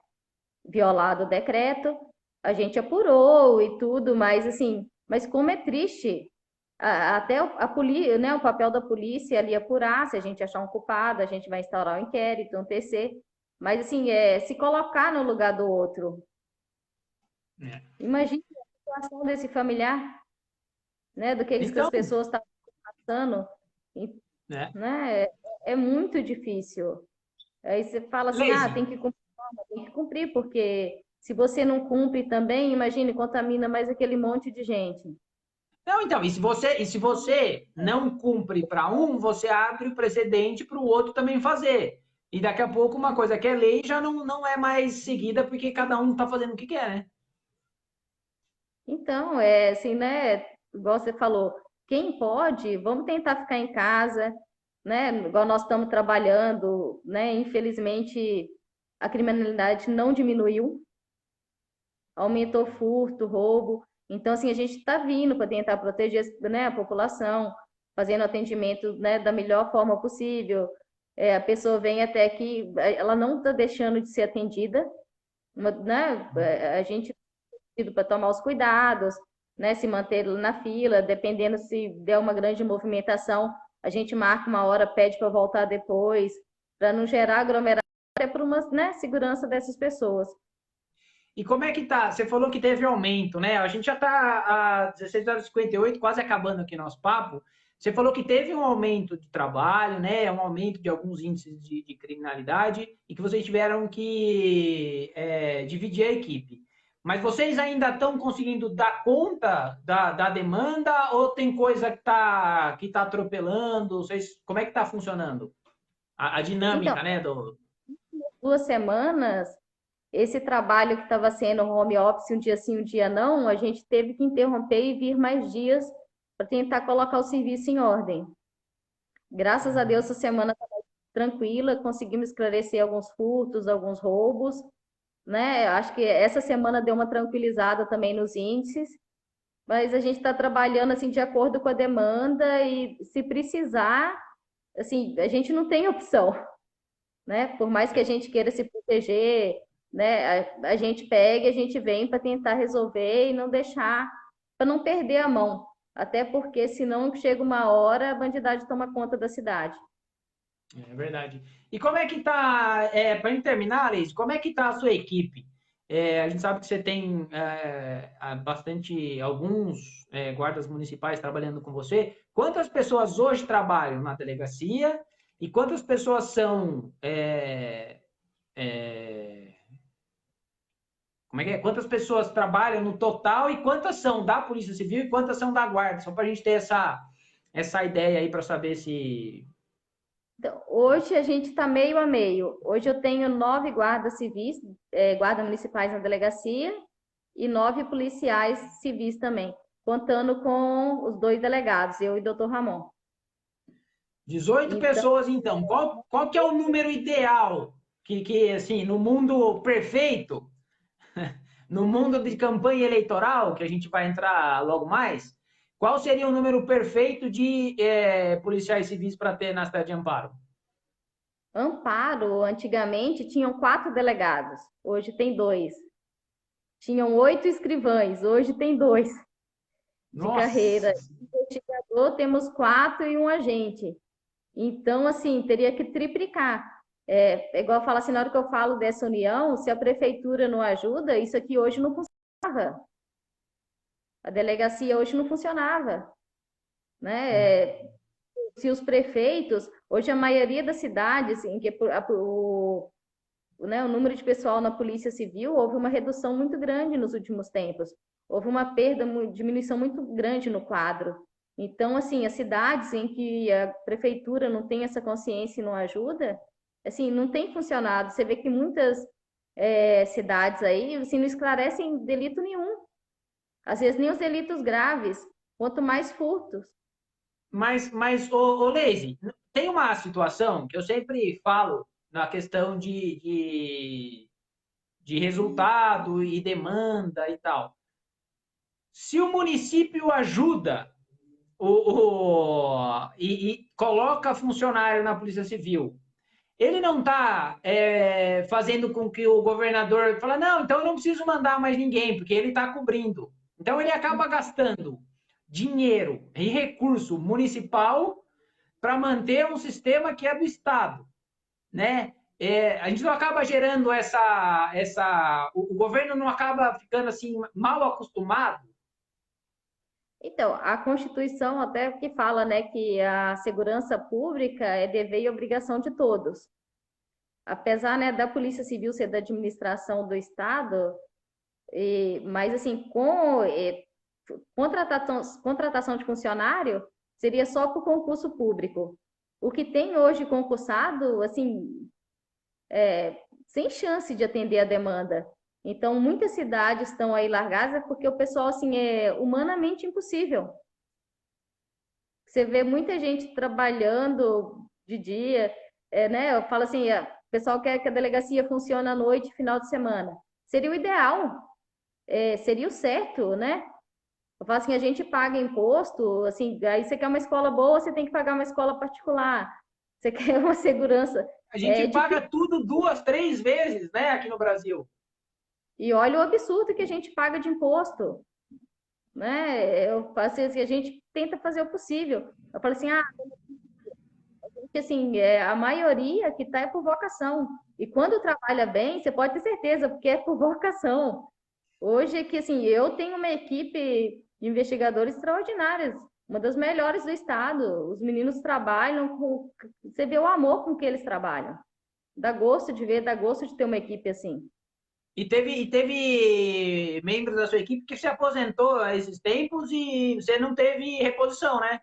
violado o decreto. A gente apurou e tudo, mas assim, mas como é triste, até a polícia, né, o papel da polícia ali apurar, se a gente achar um culpado, a gente vai instaurar um inquérito, um TC, mas assim, se colocar no lugar do outro. É. Imagine a situação desse familiar, né, do que as Então, pessoas estão passando, né? né, é muito difícil. Aí você fala assim, Leise, tem que cumprir, porque se você não cumpre também, imagine, contamina mais aquele monte de gente. não, então, e se você não cumpre para um, você abre o precedente para o outro também fazer. E daqui a pouco uma coisa que é lei já não é mais seguida porque cada um está fazendo o que quer, né? Então, assim, né, igual você falou, quem pode, vamos tentar ficar em casa, né, igual nós estamos trabalhando, né, infelizmente a criminalidade não diminuiu, aumentou furto, roubo. Então, assim, a gente está vindo para tentar proteger, né, a população, fazendo atendimento, né, da melhor forma possível. A pessoa vem até aqui, ela não está deixando de ser atendida, né? A gente para tomar os cuidados, né, se manter na fila, dependendo se der uma grande movimentação, a gente marca uma hora, pede para voltar depois, para não gerar aglomeração, até por uma, né, segurança dessas pessoas. E como é que tá? Você falou que teve aumento, né? A gente já está a 16 horas e 58, quase acabando aqui nosso papo. Você falou que teve um aumento de trabalho, né? Um aumento de alguns índices de criminalidade e que vocês tiveram que dividir a equipe. Mas vocês ainda estão conseguindo dar conta da demanda ou tem coisa que tá atropelando? Como é que está funcionando? A Então, dinâmica, né? Do... 2 semanas, esse trabalho que estava sendo home office, um dia sim, um dia não, a gente teve que interromper e vir mais dias para tentar colocar o serviço em ordem. Graças a Deus, essa semana estava tranquila, conseguimos esclarecer alguns furtos, alguns roubos, né? Acho que essa semana deu uma tranquilizada também nos índices, mas a gente está trabalhando assim de acordo com a demanda e se precisar, assim, a gente não tem opção, né? Por mais que a gente queira se proteger, né? A gente pega, a gente vem para tentar resolver e não deixar, para não perder a mão. Até porque senão chega uma hora a bandidagem toma conta da cidade. É verdade. E como é que tá, para gente terminar, Leis, como é que tá a sua equipe? A gente sabe que você tem alguns guardas municipais trabalhando com você. Quantas pessoas hoje trabalham na delegacia e quantas pessoas são, é, como é que é? Quantas pessoas trabalham no total e quantas são da Polícia Civil e quantas são da Guarda? Só para a gente ter essa ideia aí para saber se... Então, hoje a gente está meio a meio. Hoje eu tenho 9 guardas civis, guardas municipais na delegacia, e 9 policiais civis também, contando com os 2 delegados, eu e o doutor Ramon. 18 Então, pessoas, então. Qual que é o número ideal? Assim, no mundo perfeito, no mundo de campanha eleitoral, que a gente vai entrar logo mais, qual seria o número perfeito de policiais civis para ter na cidade de Amparo? Amparo, antigamente, tinham 4 delegados, hoje tem 2. Tinham 8 escrivães, hoje tem 2 de Nossa! carreira. Investigador, temos 4 e um agente. Então, assim, teria que triplicar. Igual eu falo assim, na hora que eu falo dessa união, se a prefeitura não ajuda, isso aqui hoje não funcionava. A delegacia hoje não funcionava, né? Se os prefeitos, hoje a maioria das cidades em que o número de pessoal na Polícia Civil, houve uma redução muito grande nos últimos tempos. Houve uma diminuição muito grande no quadro. Então, assim, as cidades em que a prefeitura não tem essa consciência e não ajuda, assim, não tem funcionado. Você vê que muitas cidades aí, assim, não esclarecem delito nenhum. Às vezes nem os delitos graves, quanto mais furtos. Mas Leise, tem uma situação que eu sempre falo na questão de resultado e demanda e tal. Se o município ajuda e coloca funcionário na Polícia Civil, ele não está fazendo com que o governador fala, não, então eu não preciso mandar mais ninguém, porque ele está cobrindo. Então ele acaba gastando dinheiro e recurso municipal para manter um sistema que é do Estado, né? A gente não acaba gerando o governo não acaba ficando assim mal acostumado. Então, a Constituição até que fala, né, que a segurança pública é dever e obrigação de todos. Apesar, né, da Polícia Civil ser da administração do Estado, mas assim, contratação de funcionário seria só por concurso público. O que tem hoje concursado, assim, sem chance de atender a demanda. Então, muitas cidades estão aí largadas porque o pessoal, assim, é humanamente impossível. Você vê muita gente trabalhando de dia, né? Eu falo assim, o pessoal quer que a delegacia funcione à noite, final de semana. Seria o ideal, seria o certo, né? Eu falo assim, a gente paga imposto, assim, aí você quer uma escola boa, você tem que pagar uma escola particular. Você quer uma segurança. A gente É paga difícil. tudo 2, 3 vezes, né, aqui no Brasil. E olha o absurdo que a gente paga de imposto, né? Eu faço assim, a gente tenta fazer o possível. Eu falo assim, porque assim, a maioria que está é por vocação. E quando trabalha bem, você pode ter certeza, porque é por vocação. Hoje é que assim, eu tenho uma equipe de investigadores extraordinárias, uma das melhores do estado. Os meninos trabalham com, você vê o amor com que eles trabalham. Dá gosto de ver, dá gosto de ter uma equipe assim. E teve membros da sua equipe que se aposentou a esses tempos e você não teve reposição, né?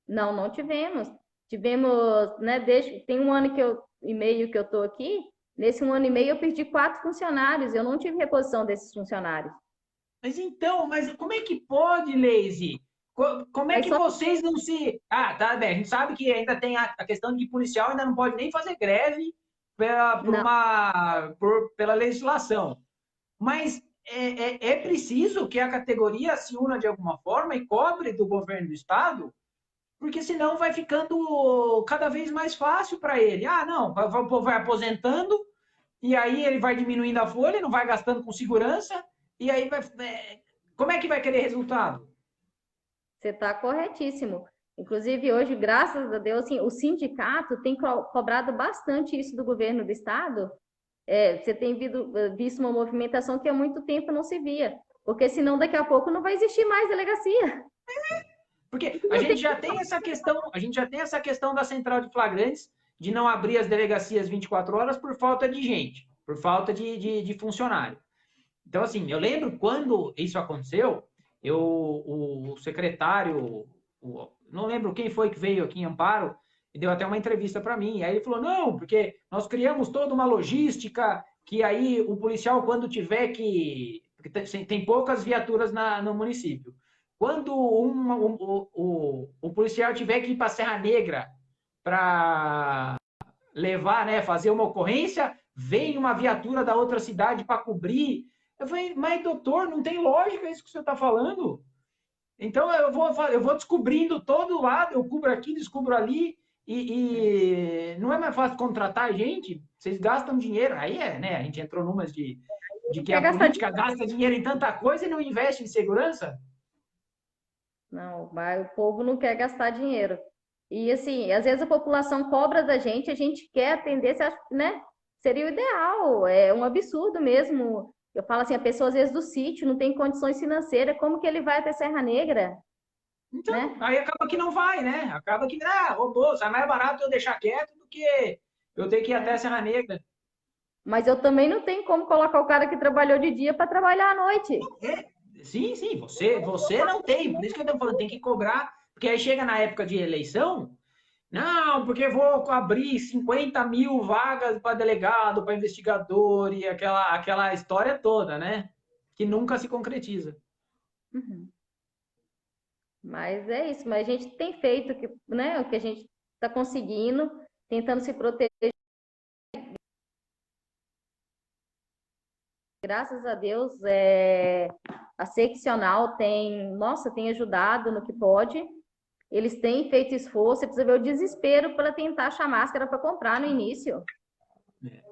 Não, não tivemos. Tivemos, né, tem um ano e meio que eu estou aqui. Nesse um ano e meio eu perdi 4 funcionários. Eu não tive reposição desses funcionários. Mas como é que pode, Leise? Como é Mas que só vocês não se. Ah, tá bem. A gente sabe que ainda tem a questão de que policial ainda não pode nem fazer greve não. pela legislação. Mas é preciso que a categoria se una de alguma forma e cobre do governo do Estado, porque senão vai ficando cada vez mais fácil para ele. Ah, não, vai aposentando, e aí ele vai diminuindo a folha, não vai gastando com segurança, e aí como é que vai querer resultado? Você está corretíssimo. Inclusive, hoje, graças a Deus, assim, o sindicato tem cobrado bastante isso do governo do estado. Você tem visto uma movimentação que há muito tempo não se via, porque senão daqui a pouco não vai existir mais delegacia. Porque a gente já tem essa questão da central de flagrantes, de não abrir as delegacias 24 horas por falta de gente, por falta de funcionário. Então, assim, eu lembro quando isso aconteceu, o secretário, não lembro quem foi que veio aqui em Amparo, e deu até uma entrevista para mim. E aí ele falou: não, porque nós criamos toda uma logística que aí o policial, quando tiver que. Porque tem poucas viaturas no município. Quando o policial tiver que ir para Serra Negra para levar, né, fazer uma ocorrência, vem uma viatura da outra cidade para cobrir. Eu falei, mas doutor, não tem lógica isso que você está falando. Então eu vou descobrindo todo lado, eu cubro aqui, descubro ali, e não é mais fácil contratar gente? Vocês gastam dinheiro, aí né? A gente entrou numas de que Quer a gastar política gasta dinheiro em tanta coisa e não investe em segurança? Não, mas o povo não quer gastar dinheiro. E assim, às vezes a população cobra da gente, a gente quer atender, você acha, né? Seria o ideal, é um absurdo mesmo. Eu falo assim, a pessoa às vezes do sítio não tem condições financeiras, como que ele vai até Serra Negra, Então, né? aí acaba que não vai, né? Acaba que, roubou, sai mais barato eu deixar quieto do que eu ter que ir até a É. Serra Negra. Mas eu também não tenho como colocar o cara que trabalhou de dia para trabalhar à noite. Sim, sim, você não tem, por isso que eu estou falando, tem que cobrar, porque aí chega na época de eleição, não, porque vou abrir 50 mil vagas para delegado, para investigador e aquela história toda, né? Que nunca se concretiza. Uhum. Mas é isso, mas a gente tem feito né, o que a gente está conseguindo, tentando se proteger. Graças a Deus, a seccional nossa, tem ajudado no que pode. Eles têm feito esforço, você precisa ver o desespero para tentar achar máscara para comprar no início.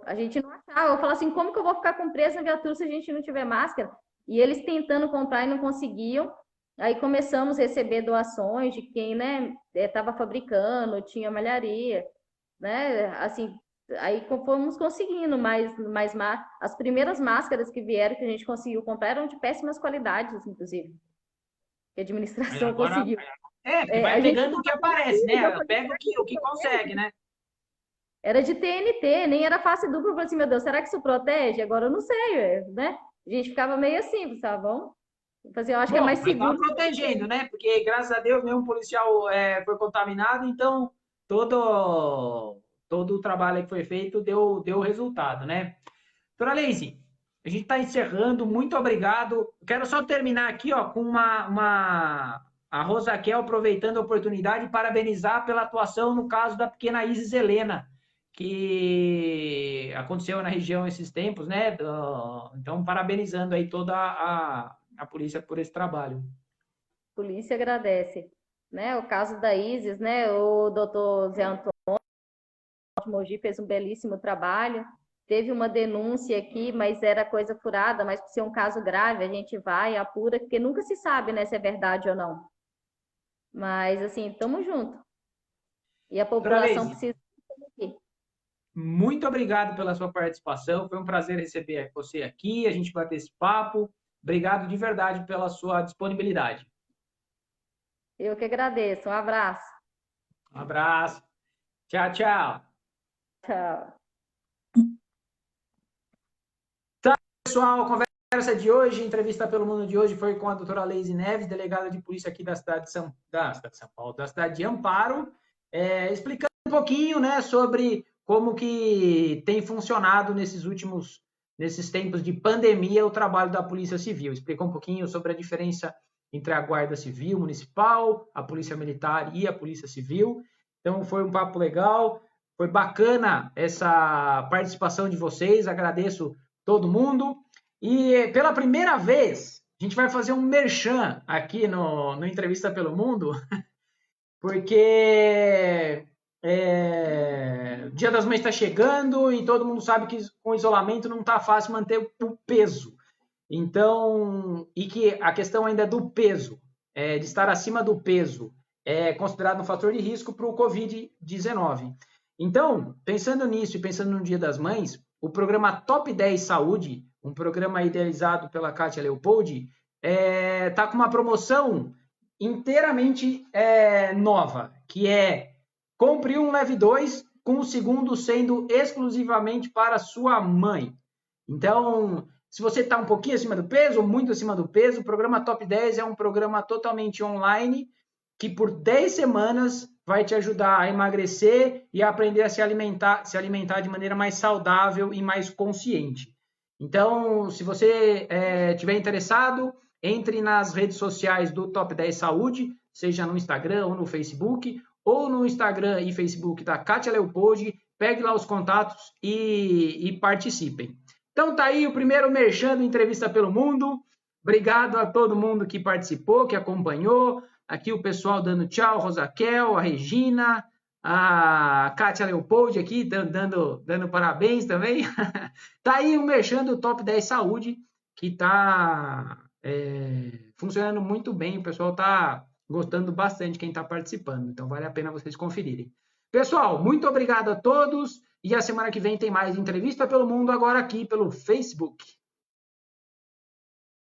A gente não achava. Eu falo assim, como que eu vou ficar com preço na viatura se a gente não tiver máscara? E eles tentando comprar e não conseguiam. Aí começamos a receber doações de quem, né, estava fabricando, tinha malharia, né? Assim, aí fomos conseguindo, mas as primeiras máscaras que vieram, que a gente conseguiu comprar, eram de péssimas qualidades, inclusive. Que a Aí administração agora, conseguiu. porque vai A gente pegando o que aparece, né? Pega o que consegue, né? era de TNT, nem era face dupla. Eu falei assim, meu Deus, será que isso protege? Agora eu não sei, né? A gente ficava meio assim, tá bom? Eu acho que é Bom, mais mas tá seguro. protegendo, né? Porque graças a Deus nenhum policial foi contaminado, então todo o trabalho que foi feito deu resultado, né? Doutora Leise, a gente está encerrando, muito obrigado. Quero só terminar aqui ó, com a Rosaquel aproveitando a oportunidade parabenizar pela atuação no caso da pequena Isis Helena, que aconteceu na região esses tempos, né? Então, parabenizando aí toda a polícia por esse trabalho. A polícia agradece. Né? O caso da Isis, né? O doutor Zé Antônio de Mogi fez um belíssimo trabalho. Teve uma denúncia aqui, mas era coisa furada, mas por ser um caso grave, a gente vai, apura, porque nunca se sabe, né, se é verdade ou não. Mas, assim, estamos juntos. E a Doutora população Leise, precisa aqui. muito obrigado pela sua participação. Foi um prazer receber você aqui, a gente bater esse papo. Obrigado de verdade pela sua disponibilidade. Eu que agradeço. Um abraço. Um abraço. Tchau, tchau. Tchau. Pessoal, a conversa de hoje, entrevista pelo mundo de hoje foi com a doutora Leise Neves, delegada de polícia aqui da cidade de São Paulo, da cidade de Amparo, explicando um pouquinho, né, sobre como que tem funcionado nesses tempos de pandemia, o trabalho da Polícia Civil. Explicou um pouquinho sobre a diferença entre a Guarda Civil Municipal, a Polícia Militar e a Polícia Civil. Então, foi um papo legal, foi bacana essa participação de vocês, agradeço todo mundo. E pela primeira vez, a gente vai fazer um merchan aqui no Entrevista pelo Mundo, porque Dia das Mães está chegando e todo mundo sabe que com isolamento não está fácil manter o peso. Então, e que a questão ainda é do peso, de estar acima do peso, é considerado um fator de risco para o Covid-19. Então, pensando nisso e pensando no Dia das Mães, o programa Top 10 Saúde, um programa idealizado pela Kátia Leopoldi, está com uma promoção inteiramente nova, que é compre um, leve dois, com o segundo sendo exclusivamente para sua mãe. Então, se você está um pouquinho acima do peso ou muito acima do peso, o programa Top 10 é um programa totalmente online que por 10 semanas vai te ajudar a emagrecer e a aprender a se alimentar de maneira mais saudável e mais consciente. Então, se você estiver interessado, entre nas redes sociais do Top 10 Saúde, seja no Instagram ou no Facebook, ou no Instagram e Facebook da Kátia Leopoldi, pegue lá os contatos e participem. Então tá aí o primeiro Merchan do Entrevista pelo Mundo. Obrigado a todo mundo que participou, que acompanhou. Aqui o pessoal dando tchau, Rosaquel, a Regina, a Kátia Leopoldi aqui dando parabéns também. Tá aí o Merchan do Top 10 Saúde, que tá funcionando muito bem. O pessoal tá gostando bastante quem está participando. Então vale a pena vocês conferirem. Pessoal, muito obrigado a todos. E a semana que vem tem mais Entrevista pelo Mundo, agora aqui pelo Facebook.